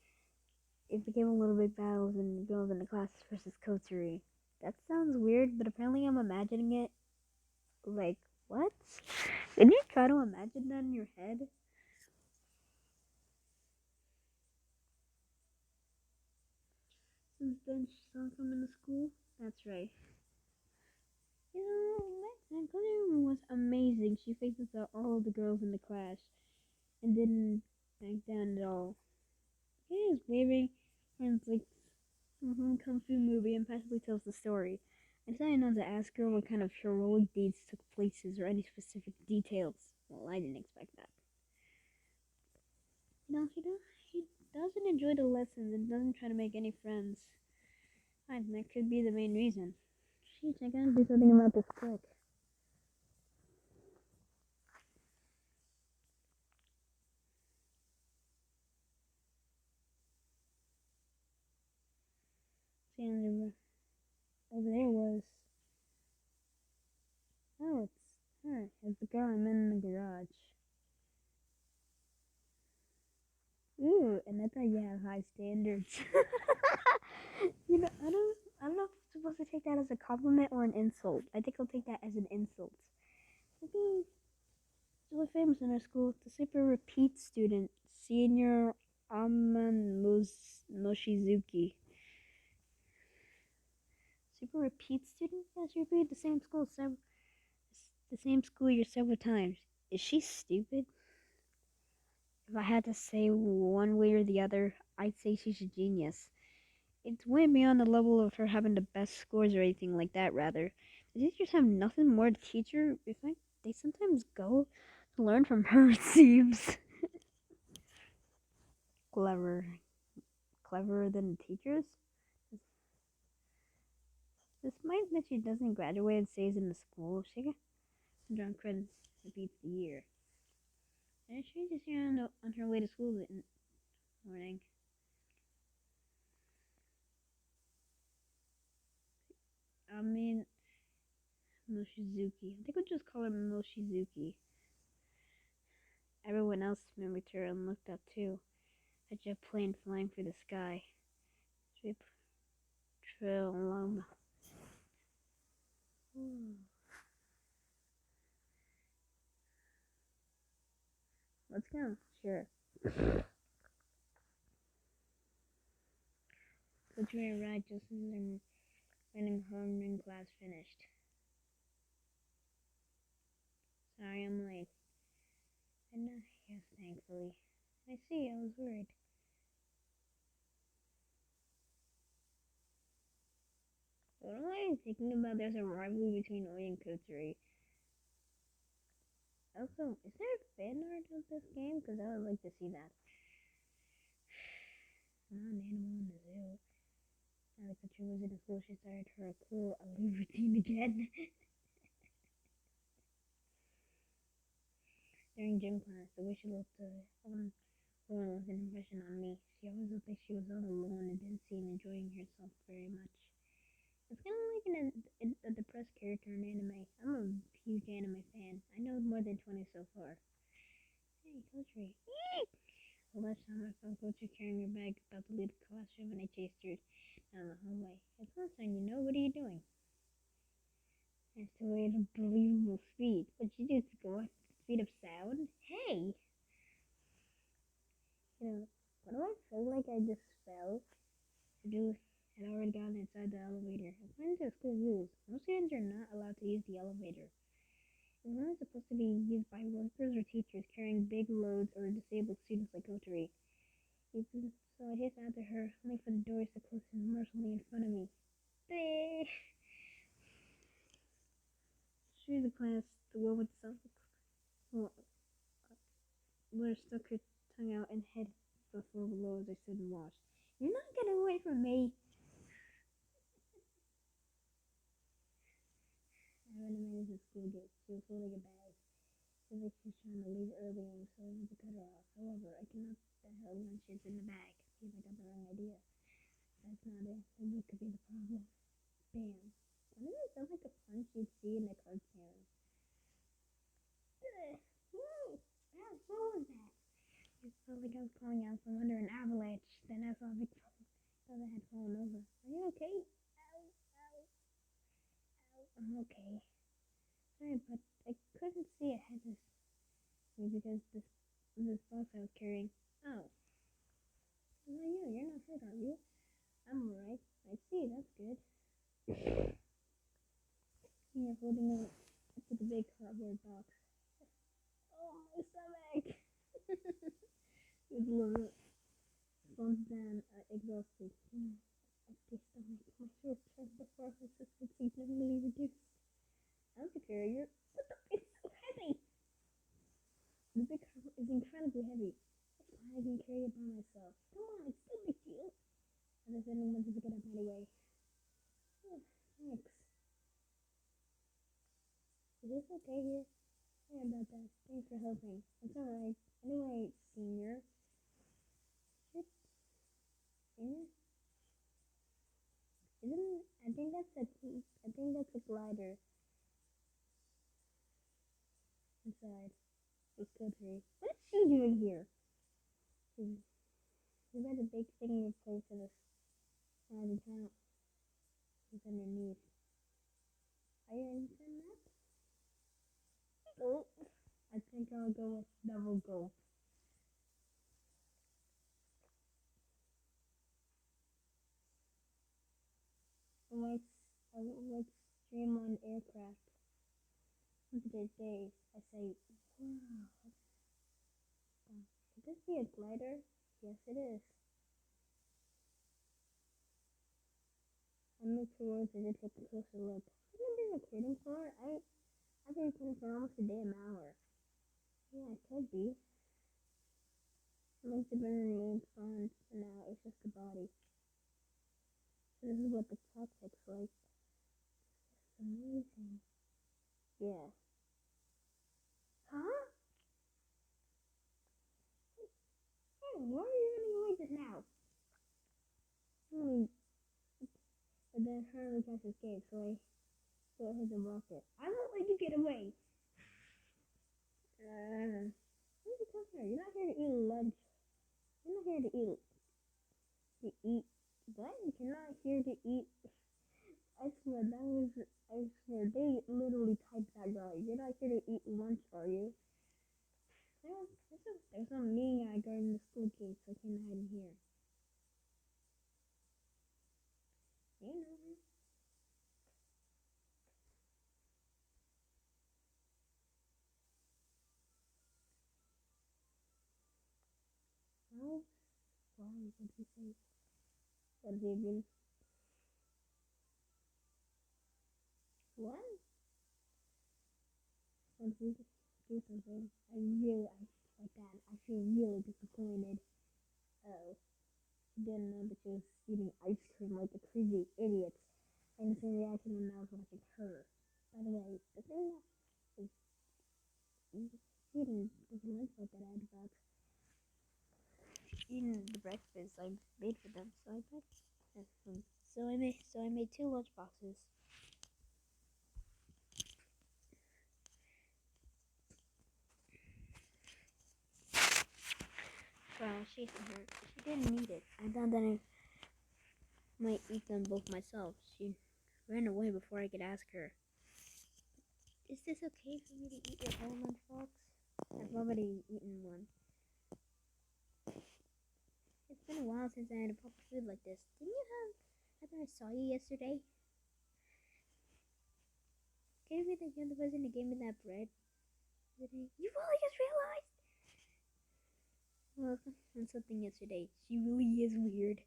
S1: It became a little bit battles and girls in the class versus coterie. That sounds weird, but apparently I'm imagining it. Like, what? Did you try to imagine that in your head? Since then, she saw coming to school? That's right. You know, that coterie was amazing. She faces all the girls in the class and didn't back down at all. He is waving and it's like kung fu movie and passively tells the story. I decided not to ask her what kind of heroic deeds took places or any specific details. Well, I didn't expect that. No, he doesn't enjoy the lessons and doesn't try to make any friends. And that could be the main reason. Sheesh, I gotta do something about this quick. See, over there was. Oh, it's her. It's the girl I met in the garage. Ooh, and I thought you had high standards. I don't know if I'm supposed to take that as a compliment or an insult. I think I'll take that as an insult. Maybe really famous in our school, the super repeat student, senior Aman Moshizuki. Super repeat student? Yes, you repeated the same school year several times. Is she stupid? If I had to say one way or the other, I'd say she's a genius. It's way beyond the level of her having the best scores or anything like that, rather. The teachers have nothing more to teach her. In fact, they sometimes go to learn from her, it seems. Clever. Cleverer than the teachers? Despite that she doesn't graduate and stays in the school, she got drunk and repeats the year. And she's just here on her way to school in the morning. I mean, Moshizuki. I think we'll just call her Moshizuki. Everyone else remembered her and looked up too. A jet plane flying through the sky. Straight trail along. Let's go. Sure. The train ride just as the running home in class finished. Sorry, I'm late. And yes, thankfully. I see, I was worried. What am I thinking about? There's a rivalry between Oi and Kotsuri. Also, is there a fan art of this game? Because I would like to see that. Not an animal in the zoo. Now that Kotsuri was in the school, she started her cool aloof routine again. During gym class, the way she looked on was an impression on me. She always looked like she was all alone and didn't seem enjoying herself very much. It's kind of like a depressed character in anime. I'm a huge anime fan. I know more than 20 so far. Hey, Kotsuri. The last time I saw Kotsuri carrying her bag about to leave the classroom and I chased her down the hallway. It's lunchtime, you know? What are you doing? That's the way at unbelievable speed. But you just go at the speed of sound? Hey! You know, what do I feel like I just fell? To do had already gotten inside the elevator. According to school rules, most students are not allowed to use the elevator. It's only supposed to be used by workers or teachers carrying big loads or disabled students like Kotori. So I chased after her, only for the doors to close mercifully in front of me. Hey! She the class, the one with the well, Blair stuck her tongue out and head before below as I stood and watched. You're not getting away from me! I ran a man to the school gate. She was holding a bag. She was like she was trying to leave early and so I had to cut her off. However, I cannot the hell lunches in the bag. Seems I got the wrong idea. That's not it. Then what could be the problem? Bam. Why does it sound like a punch you'd see in a cartoon? Woo! What was that? It felt like I was calling out from under an avalanche. Then I saw a big problem. Thought I had fallen over. Are you okay? Ow, ow, ow. I'm okay. Sorry, but I couldn't see ahead of me because this box I was carrying. Oh. How about you? You're not hurt, are you? I'm alright. I see, that's good. You're holding on to the big cardboard box. Oh, my stomach! It's a little slumped down, exhausted. Empty stomach. My throat turned before her sister significantly reduced. I'm superior. It's so heavy! The big car is incredibly heavy. It's fine, I can carry it by myself. Come on, it's no big deal. And I said I wanted to pick it up anyway. Oh, thanks. Is this okay here? Sorry about that. Thanks for helping. It's alright. Anyway, senior. Shit. Senior? Isn't I think that's a glider inside. It's Kotori. What is she doing here? You got a big thing in your place for this. The channel is underneath. Are you understand that? Oh, I think I'll go with double goal. I like stream on aircraft. Look at their days. I say, wow. Could this be a glider? Yes, it is. I move towards it and take a closer look. Have you been recording for? I've been recording for almost a damn hour. Yeah, it could be. Most of it remains fine for now. It's just the body. So this is what the cockpit's like. It's amazing. Yeah. Huh? Hey, why are you running away just now? But then Harley can't escape, so I hit the rocket. I won't let you get away. Where'd you come here? You're not here to eat lunch. You're not here to eat. What? You're not here to eat. I swear, they literally typed that guy. You're not here to eat lunch, are you? There's some mean guy guarding the school gate, so I can't hide in here. You know him. Oh, why? What did he say? What did he do? What? What did he do something? I like that. I feel really disappointed. Oh, she didn't know that she was eating ice cream like a crazy idiot. And so reaction when I was watching her. By the way, the thing that is eating the lunchbox that I had about eating the breakfast I made for them. So I made two lunch boxes. Well, she didn't need it. I thought that I might eat them both myself. She ran away before I could ask her. Is this okay for me to eat your whole lunchbox? I've already eaten one. It's been a while since I had a proper food like this. Didn't you have? I thought I saw you yesterday. Gave me you're the person who gave me that bread. You really just realized? Well, on something yesterday. She really is weird.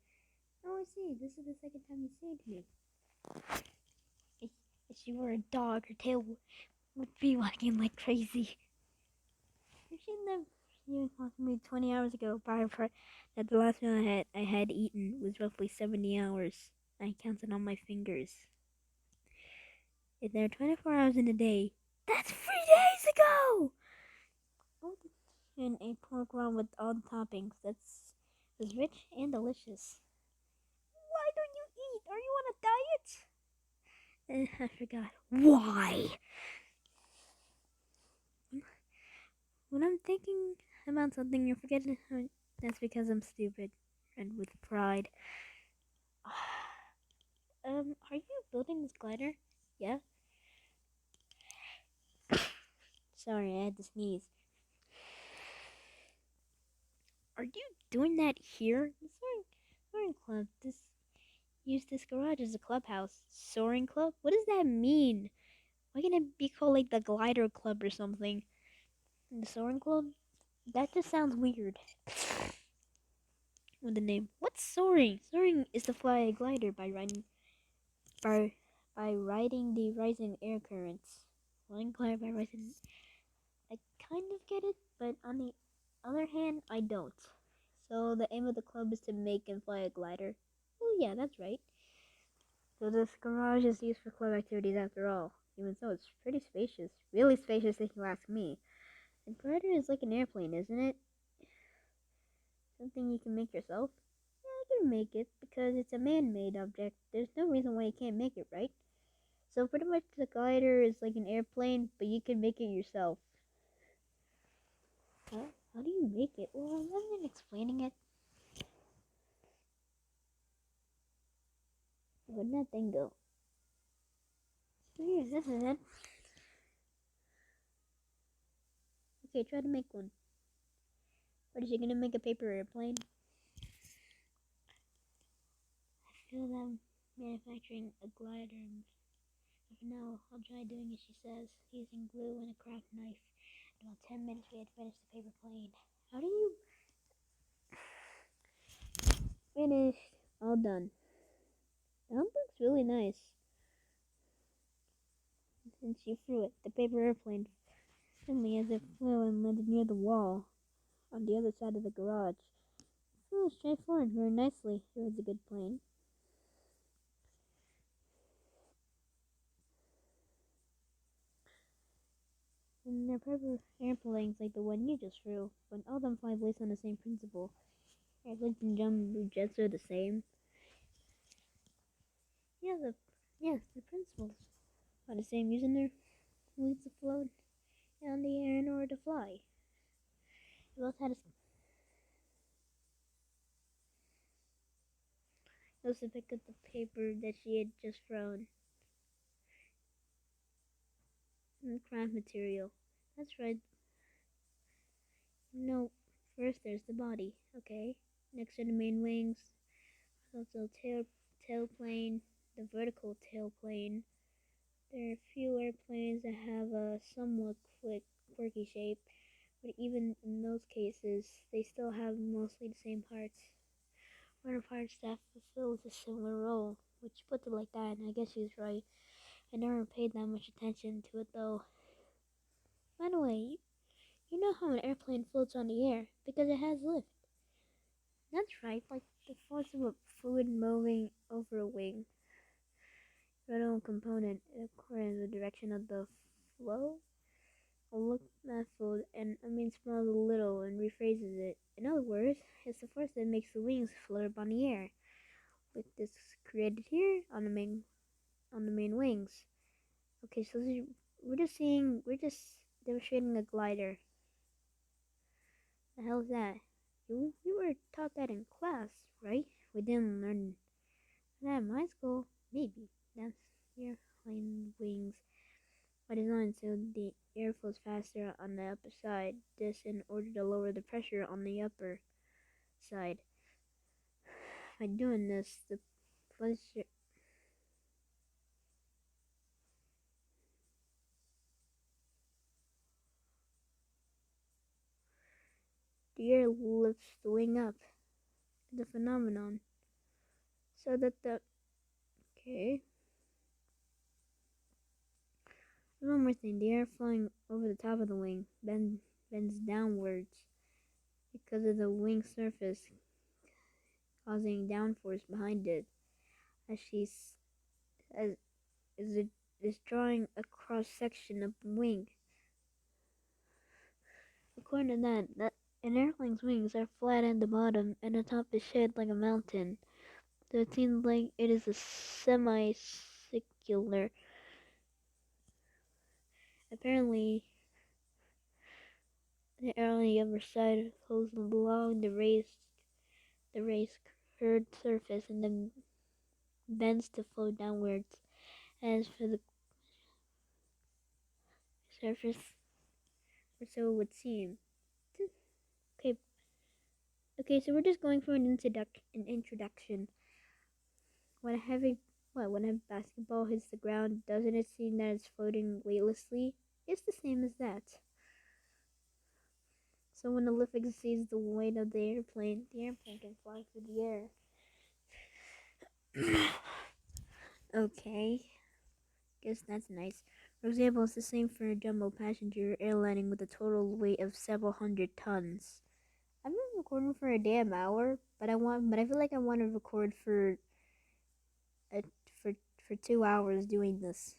S1: Oh, I see. This is the second time you saved me. If she were a dog, her tail would be wagging like crazy. If she lived you talked to me 20 hours ago, prior that the last meal I had eaten was roughly 70 hours. I counted on my fingers. If there are 24 hours in a day, that's 3 days ago! And a pork roll with all the toppings. That's rich and delicious. Why don't you eat? Are you on a diet? I forgot. Why? When I'm thinking about something, you're forgetting. That's because I'm stupid and with pride. Are you building this glider? Yeah. Sorry, I had to sneeze. Are you doing that here? The soaring club. Use this garage as a clubhouse. Soaring club? What does that mean? Why can't it be called like the glider club or something? The soaring club? That just sounds weird. With the name. What's soaring? Soaring is to fly a glider by riding the rising air currents. Flying glider by rising. I kind of get it, but on the other hand, I don't. So the aim of the club is to make and fly a glider. Oh yeah, that's right. So this garage is used for club activities after all. Even so, it's pretty spacious. Really spacious if you ask me. A glider is like an airplane, isn't it? Something you can make yourself? Yeah, I can make it because it's a man-made object. There's no reason why you can't make it, right? So pretty much the glider is like an airplane, but you can make it yourself. Huh? How do you make it? Well, rather than explaining it, Where'd that thing go? So here, this is it. Okay, try to make one. What is she gonna make a paper airplane? I feel them manufacturing a glider. For now, I'll try doing as she says, using glue and a craft knife. In about 10 minutes, we had finished the paper plane. How do you finished? All done. That looks really nice. And she threw it, the paper airplane, suddenly as it flew and landed near the wall on the other side of the garage. It flew straight forward very nicely. It was a good plane. And they're paper airplanes like the one you just threw, but all of them fly based on the same principle. Airplanes and jumbo jets are the same. Yeah, the principles are the same, using their wings to float on the air in order to fly. They both had a also pick up the paper that she had just thrown and the craft material. That's right. No, first there's the body. Okay. Next are the main wings. Also tail plane, the vertical tail plane. There are a few airplanes that have a somewhat quirky shape, but even in those cases, they still have mostly the same parts. Rudder parts that fulfills a similar role, which puts it like that, and I guess she's right. I never paid that much attention to it though. By the way, you know how an airplane floats on the air because it has lift. That's right, like the force of a fluid moving over a wing. Vertical component according to the direction of the flow. I'll look that fold and smiles a little and rephrases it. In other words, it's the force that makes the wings float up on the air. With this created here on the main wings. Okay, so we're just demonstrating a glider. The hell is that? You were taught that in class, right? We didn't learn that in my school. Maybe that's airplane wings are designed so the air flows faster on the upper side. This in order to lower the pressure on the upper side. By doing this, the air lifts the wing up. The phenomenon. So that the okay. One more thing, the air flowing over the top of the wing bends downwards because of the wing surface causing downforce behind it. As she's as it is drawing a cross section of the wing. According to that an airplane's wings are flat at the bottom and the top is shaped like a mountain. So it seems like it is a semicircular. Apparently the air on the upper side flows along the raised curved surface and then bends to flow downwards. As for the surface, or so it would seem. Okay, so we're just going for an introduction. When a basketball hits the ground, doesn't it seem that it's floating weightlessly? It's the same as that. So when the lift exceeds the weight of the airplane can fly through the air. Okay, guess that's nice. For example, it's the same for a jumbo passenger airlining with a total weight of several hundred tons. I've been recording for a damn hour, but I feel like I want to record for a, for for 2 hours doing this.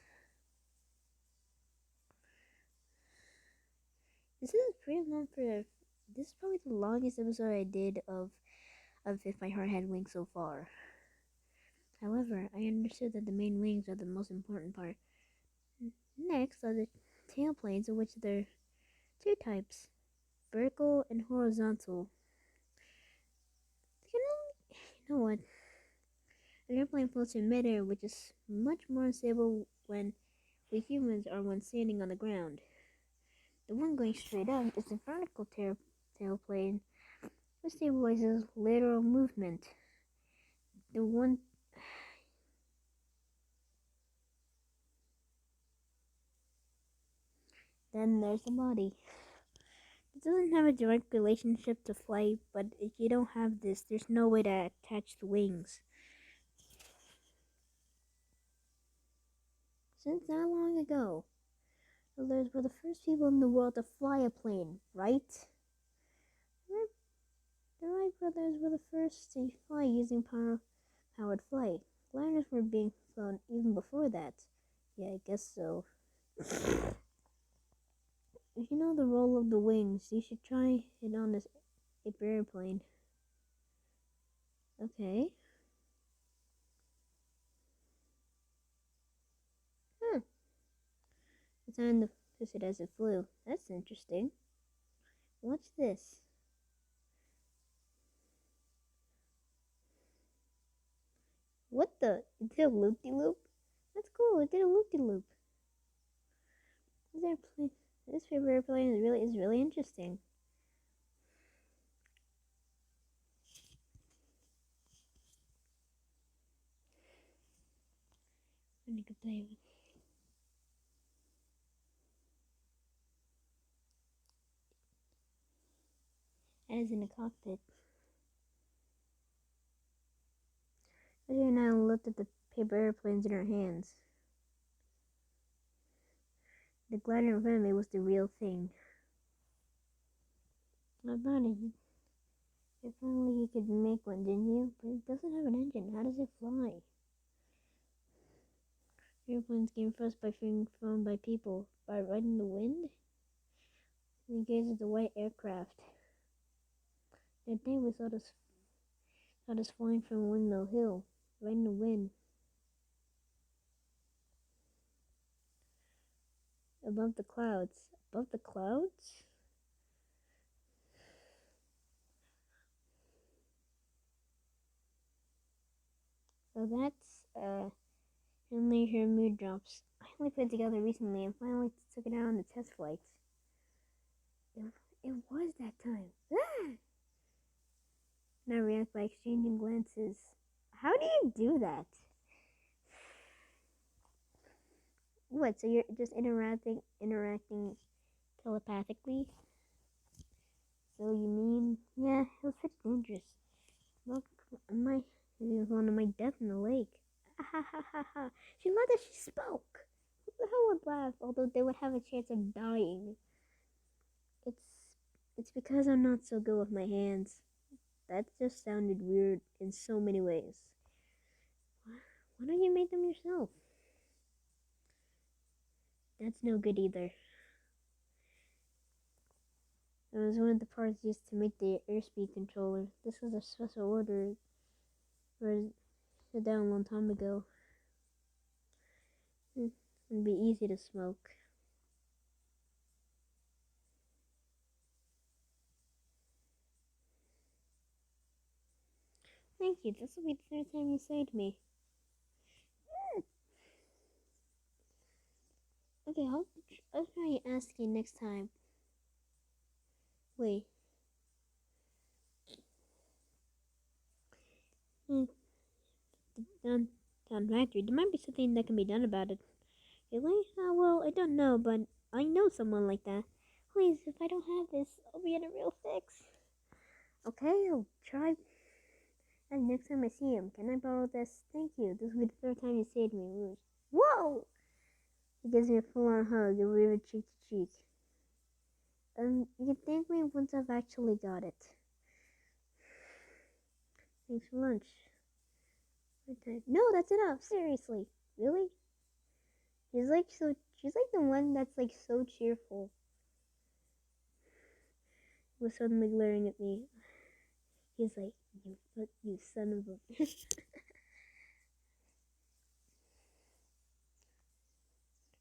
S1: This is pretty long this is probably the longest episode I did of If My Heart Had Wings so far. However, I understood that the main wings are the most important part. Next are the tailplanes, of which there are two types, vertical and horizontal. You know what? The airplane floats in midair, which is much more unstable when we humans are when standing on the ground. The one going straight up is the vertical tailplane, which stabilizes lateral movement. The one Then there's the body. It doesn't have a direct relationship to flight, but if you don't have this, there's no way to attach the wings. Since that long ago, the Lords were the first people in the world to fly a plane, right? The Wright brothers were the first to fly using powered flight. Gliders were being flown even before that. Yeah, I guess so. If you know the role of the wings, you should try it on this airplane. Okay. Huh. The time to twist it as it flew. That's interesting. What's this? What the? It did a loop-de-loop? That's cool. It did a loop-de-loop. This paper airplane is really interesting. I need to play with. That is in the cockpit. Roger and I looked at the paper airplanes in our hands. The glider in front of me was the real thing. I thought if only you could make one, didn't you? But it doesn't have an engine. How does it fly? Airplanes came first by being flown by people. By riding the wind? We gazed at the white aircraft. That day we saw this flying from Windmill Hill, riding the wind. Above the clouds. Above the clouds? So that's, only her mood drops. I only put it together recently and finally took it out on the test flights. It was that time. And I react by exchanging glances. How do you do that? What, so you're just interacting telepathically? So you mean, yeah, it was pretty dangerous. Look, it was one of my death in the lake. Ha ha ha ha. She laughed as she spoke. Who the hell would laugh, although they would have a chance of dying? It's because I'm not so good with my hands. That just sounded weird in so many ways. Why don't you make them yourself? That's no good either. It was one of the parts used to make the airspeed controller. This was a special order set down a long time ago. It'd be easy to smoke. Thank you. This will be the third time you saved me. Okay, I'll try asking next time. Wait. Downtown factory. There might be something that can be done about it. Really? Well, I don't know, but I know someone like that. Please, if I don't have this, I'll be in a real fix. Okay, I'll try. And next time I see him, can I borrow this? Thank you. This will be the third time you saved me. Whoa! He gives me a full-on hug, and we were cheek to cheek. You can thank me once I've actually got it. Thanks for lunch. No, that's enough. Seriously. Really? She's like the one that's like so cheerful. He was suddenly glaring at me. He's like, you son of a.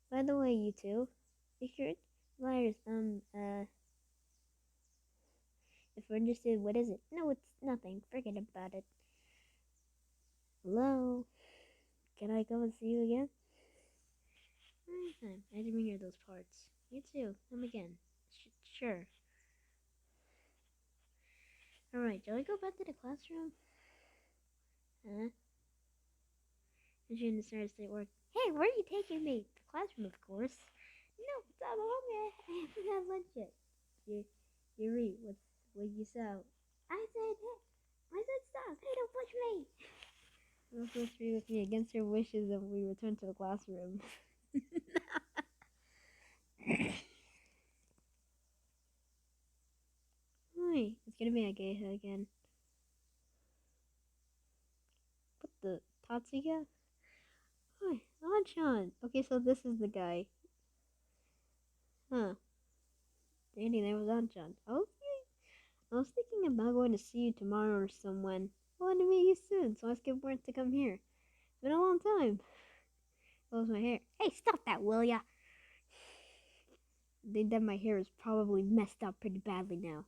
S1: By the way, you two, if you're liars, if we're interested, what is it? No, it's nothing. Forget about it. Hello? Can I come and see you again? Anytime. I didn't hear those parts. You too. Come again. Sure. Alright, shall we go back to the classroom? Huh? And she started to work. Hey, where are you taking me? The classroom, of course. No, stop. I'm hungry. I haven't had lunch yet. Yuri, what you saw? I said stop. Hey, don't push me. You're supposed to be with me against your wishes and we return to the classroom. Hi, it's gonna be a Geisha again. What the? Tatsuya? Hi, Anchan. Okay, so this is the guy. Huh. Danny, there was Anchan. Okay. I was thinking about going to see you tomorrow or someone. I want to meet you soon, so I skipped work to come here. It's been a long time. What was my hair? Hey, stop that, will ya? I think that my hair is probably messed up pretty badly now.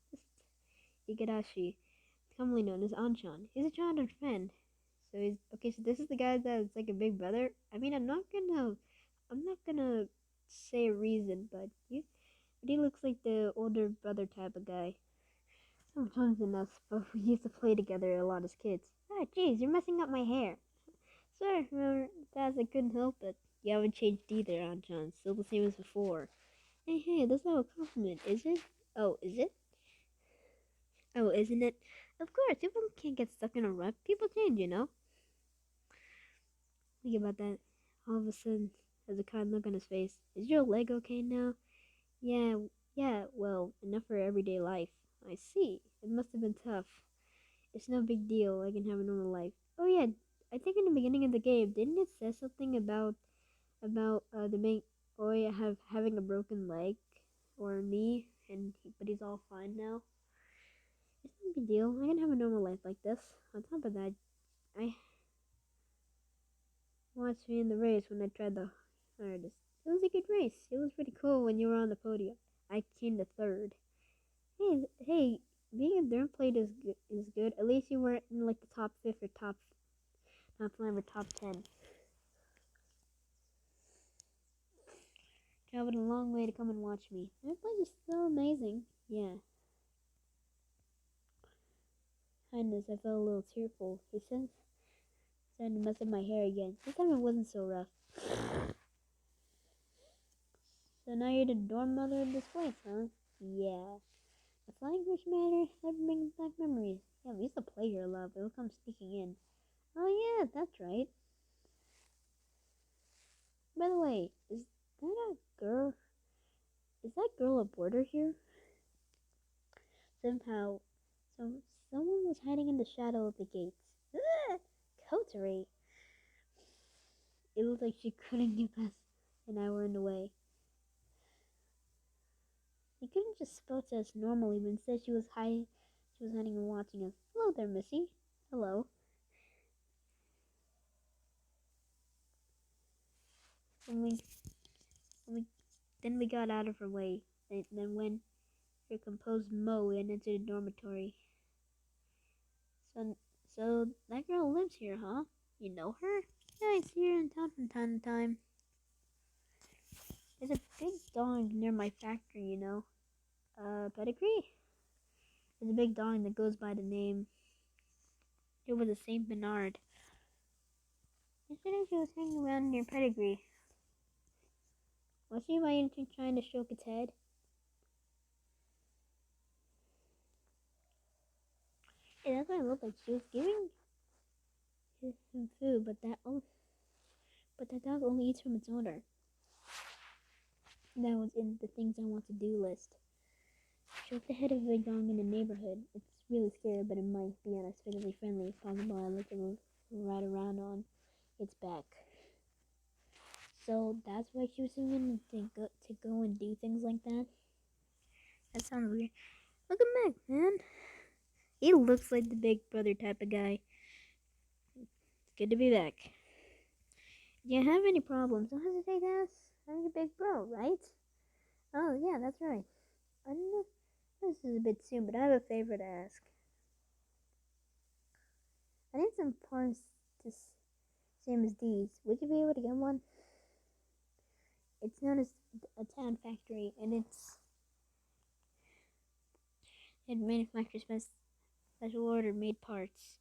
S1: Igarashi, commonly known as Anchan. He's a childhood friend. So he's okay. So this is the guy that's like a big brother. I mean, I'm not gonna say a reason, but he looks like the older brother type of guy. Sometimes in us, but we used to play together a lot as kids. Ah, jeez, you're messing up my hair. Sorry, remember, Daz, I couldn't help it. You haven't changed either, Anchan. Still the same as before. Hey, that's not a compliment, is it? Oh, is it? Oh, isn't it? Of course, people can't get stuck in a rut. People change, you know. Think about that. All of a sudden, there's a kind look on his face. Is your leg okay now? Yeah, yeah, well, enough for everyday life. I see. It must have been tough. It's no big deal. I can have a normal life. Oh yeah, I think in the beginning of the game, didn't it say something about the main boy having a broken leg or knee, but he's all fine now. It's no big deal. I can have a normal life like this. On top of that, I watched me in the race when I tried the hardest. It was a good race. It was pretty cool when you were on the podium. I came to third. Hey, being in third place is good. At least you weren't in like the top fifth or top five or top 10. Traveled a long way to come and watch me. That place is so amazing. Yeah. Kindness, I felt a little tearful. He said, starting to mess up my hair again. This time it wasn't so rough. So now you're the dorm mother of this place, huh? Yeah. The flying fish matter never brings back memories. Yeah, we used to play here a lot, but it'll come sneaking in. Oh yeah, that's right. By the way, is that a girl? Is that girl a boarder here? Somehow, someone was hiding in the shadow of the gates. Ugh! Coterie. It looked like she couldn't get past, and I were in the way. She couldn't just spoke to us normally, but instead she was hiding. She was hiding and watching us. Hello there, Missy. Hello. And when we then we got out of her way. Then when her composed Mo and entered the dormitory. So so that girl lives here, huh? You know her? Yeah, I see her in town from time to time. There's a big dog near my factory, you know. Pedigree? There's a big dog that goes by the name. It was a Saint Bernard. Yesterday she was hanging around near Pedigree. Was she by anything trying to stroke its head? Yeah, that's what it looked like. She was giving him food, but that dog only eats from its owner. That was in the things I want to do list. Stroke the head of a big dog in the neighborhood. It's really scary, but it might be unexpectedly friendly. If possible, I like to move right around on its back. So that's why she was willing to go and do things like that. That sounds weird. Welcome back, man. He looks like the big brother type of guy. It's good to be back. Do you have any problems? Don't hesitate to ask. I'm your big bro, right? Oh, yeah, that's right. I don't know. This is a bit soon, but I have a favor to ask. I need some parts to the same as these. Would you be able to get one? It's known as a town factory, and it manufactures special order made parts.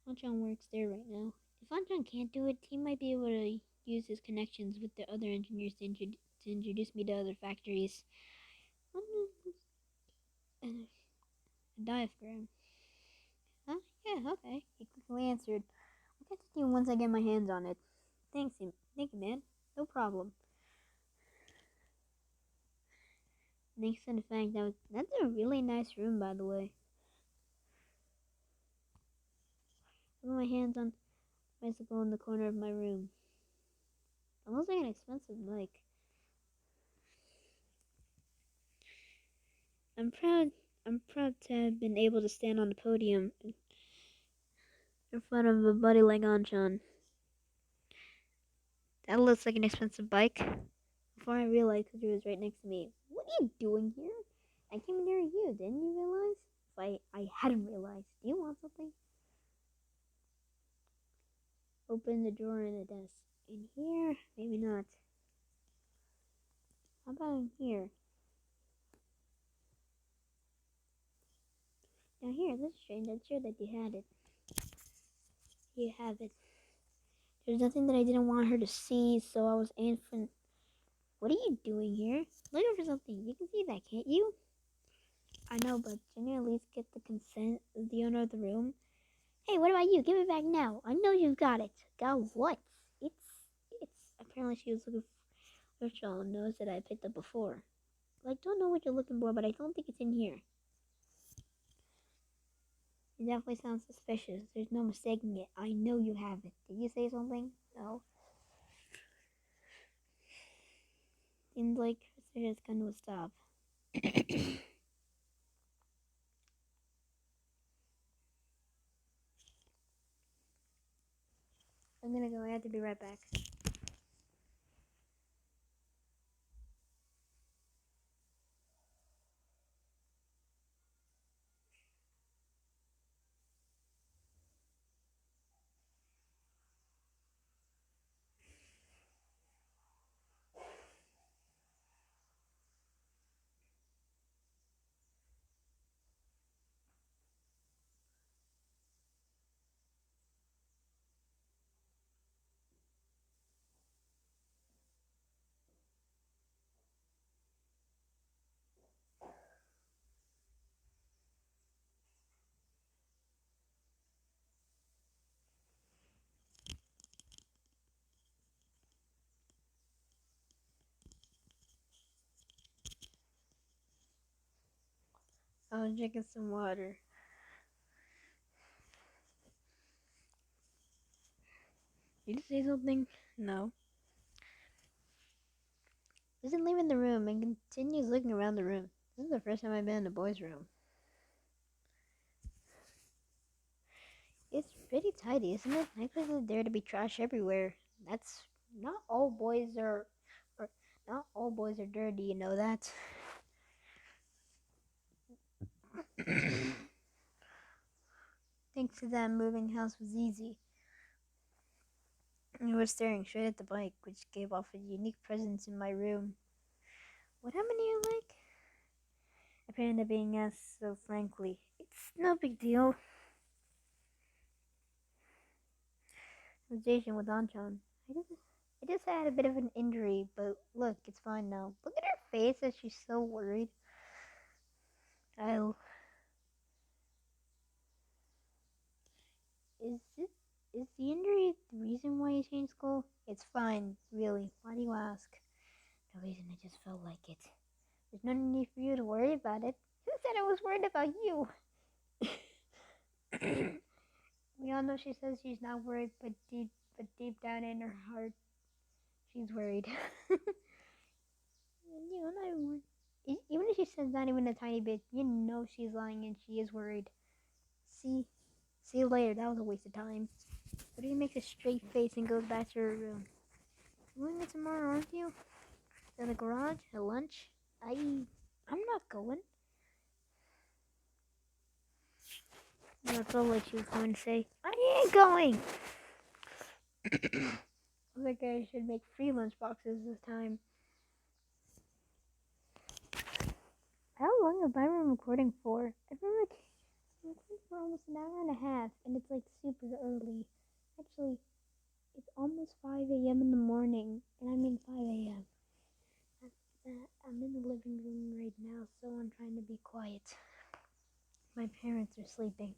S1: Anchan works there right now. If Anchan can't do it, he might be able to use his connections with the other engineers to introduce me to other factories. A diaphragm. Huh? Yeah, okay. He quickly answered. I'll get to you once I get my hands on it. Thank you, man. No problem. Thanks for the fact that's a really nice room, by the way. I put my hands on the bicycle in the corner of my room. It looks like an expensive bike. I'm proud. I'm proud to have been able to stand on the podium in front of a buddy like Anchan. That looks like an expensive bike. Before I realized he was right next to me. What are you doing here? I came near you, didn't you realize? If I hadn't realized. Do you want something? Open the drawer in the desk. In here? Maybe not. How about in here? Now here, this is strange. I'm sure that you had it. You have it. There's nothing that I didn't want her to see, so I was infant. What are you doing here? Looking for something. You can see that, can't you? I know, but can you at least get the consent of the owner of the room? Hey, what about you? Give it back now. I know you've got it. Got what? It's. Apparently she was looking for a shawl and knows that I picked up before. Like, don't know what you're looking for, but I don't think it's in here. It definitely sounds suspicious. There's no mistaking it. I know you have it. Did you say something? No. Seems like it's going to stop. I'm gonna go. I have to be right back. I was drinking some water. Did you say something? No. Isn't leaving the room and continues looking around the room. This is the first time I've been in the boys' room. It's pretty tidy, isn't it? I couldn't there to be trash everywhere. That's not all boys or not all boys are dirty. You know that. Thanks to that, moving house was easy. I was staring straight at the bike, which gave off a unique presence in my room. What happened to your leg? Apparently being asked so frankly. It's no big deal. Conversation with Anchan. I just had a bit of an injury, but look, it's fine now. Look at her face as she's so worried. Is the injury the reason why you changed school? It's fine, really. Why do you ask? No reason, I just felt like it. There's no need for you to worry about it. Who said I was worried about you? We all know she says she's not worried, but deep down in her heart, she's worried. You know, not even worried. Even if she says not even a tiny bit, you know she's lying and she is worried. See you later. That was a waste of time. But he makes a straight face and goes back to her room. You're going tomorrow, aren't you? To the garage at lunch? I'm not going. I felt like she was going to say, I ain't going. I think I should make free lunch boxes this time. How long have I been recording for? I've been recording for almost an hour and a half, and it's like super early. Actually, it's almost 5 a.m. in the morning, and I mean 5 a.m. I'm in the living room right now, so I'm trying to be quiet. My parents are sleeping.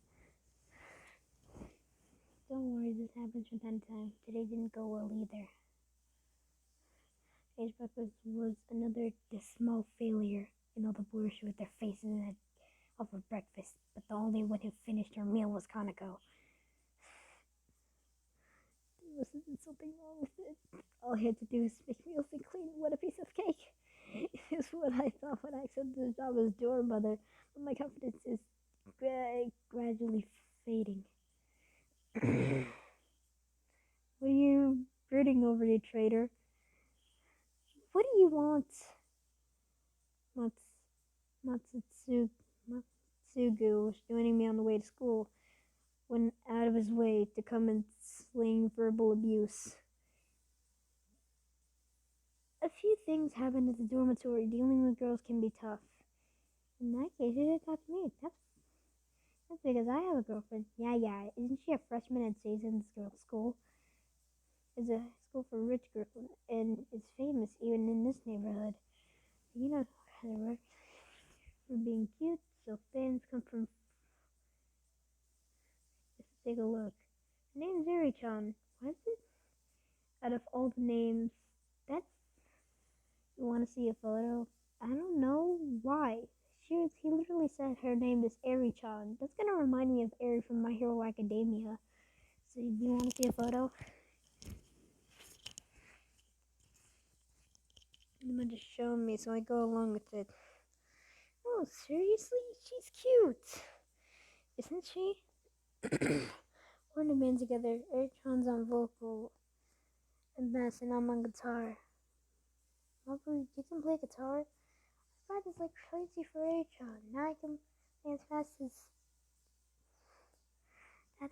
S1: Don't worry, this happens from time to time. Today didn't go well either. Today's breakfast was another dismal failure, and all the boys showed their faces off of breakfast, but the only one who finished her meal was Kanako. There wasn't something wrong with it. All I had to do was make meals and clean. What a piece of cake! Is what I thought when I accepted the job as door mother, but my confidence is gradually fading. What are you brooding over, you traitor? What do you want? Matsugu was joining me on the way to school, went out of his way to come and sling verbal abuse. A few things happen at the dormitory. Dealing with girls can be tough. In that case, you should talk to me. That's because I have a girlfriend. Yeah. Isn't she a freshman at Jason's girls' school? It's a school for rich girls, and it's famous even in this neighborhood. You know how it works. For being cute, so fans come from. Just take a look. Her name's Eri-chan. What is it? Out of all the names, that's. You want to see a photo? I don't know why. He literally said her name is Eri-chan. That's gonna remind me of Eri from My Hero Academia. So, do you want to see a photo? I'm just showing me, so I go along with it. Oh, seriously? She's cute, isn't she? We're in a band together. Eri-chan's on vocal, and bass, and I'm on guitar. Hopefully, you can play guitar. I practice like crazy for Eri-chan. Now I can play as fast as that.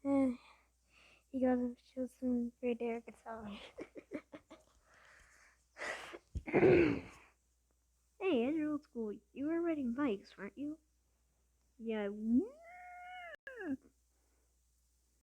S1: You gotta show some great air guitar.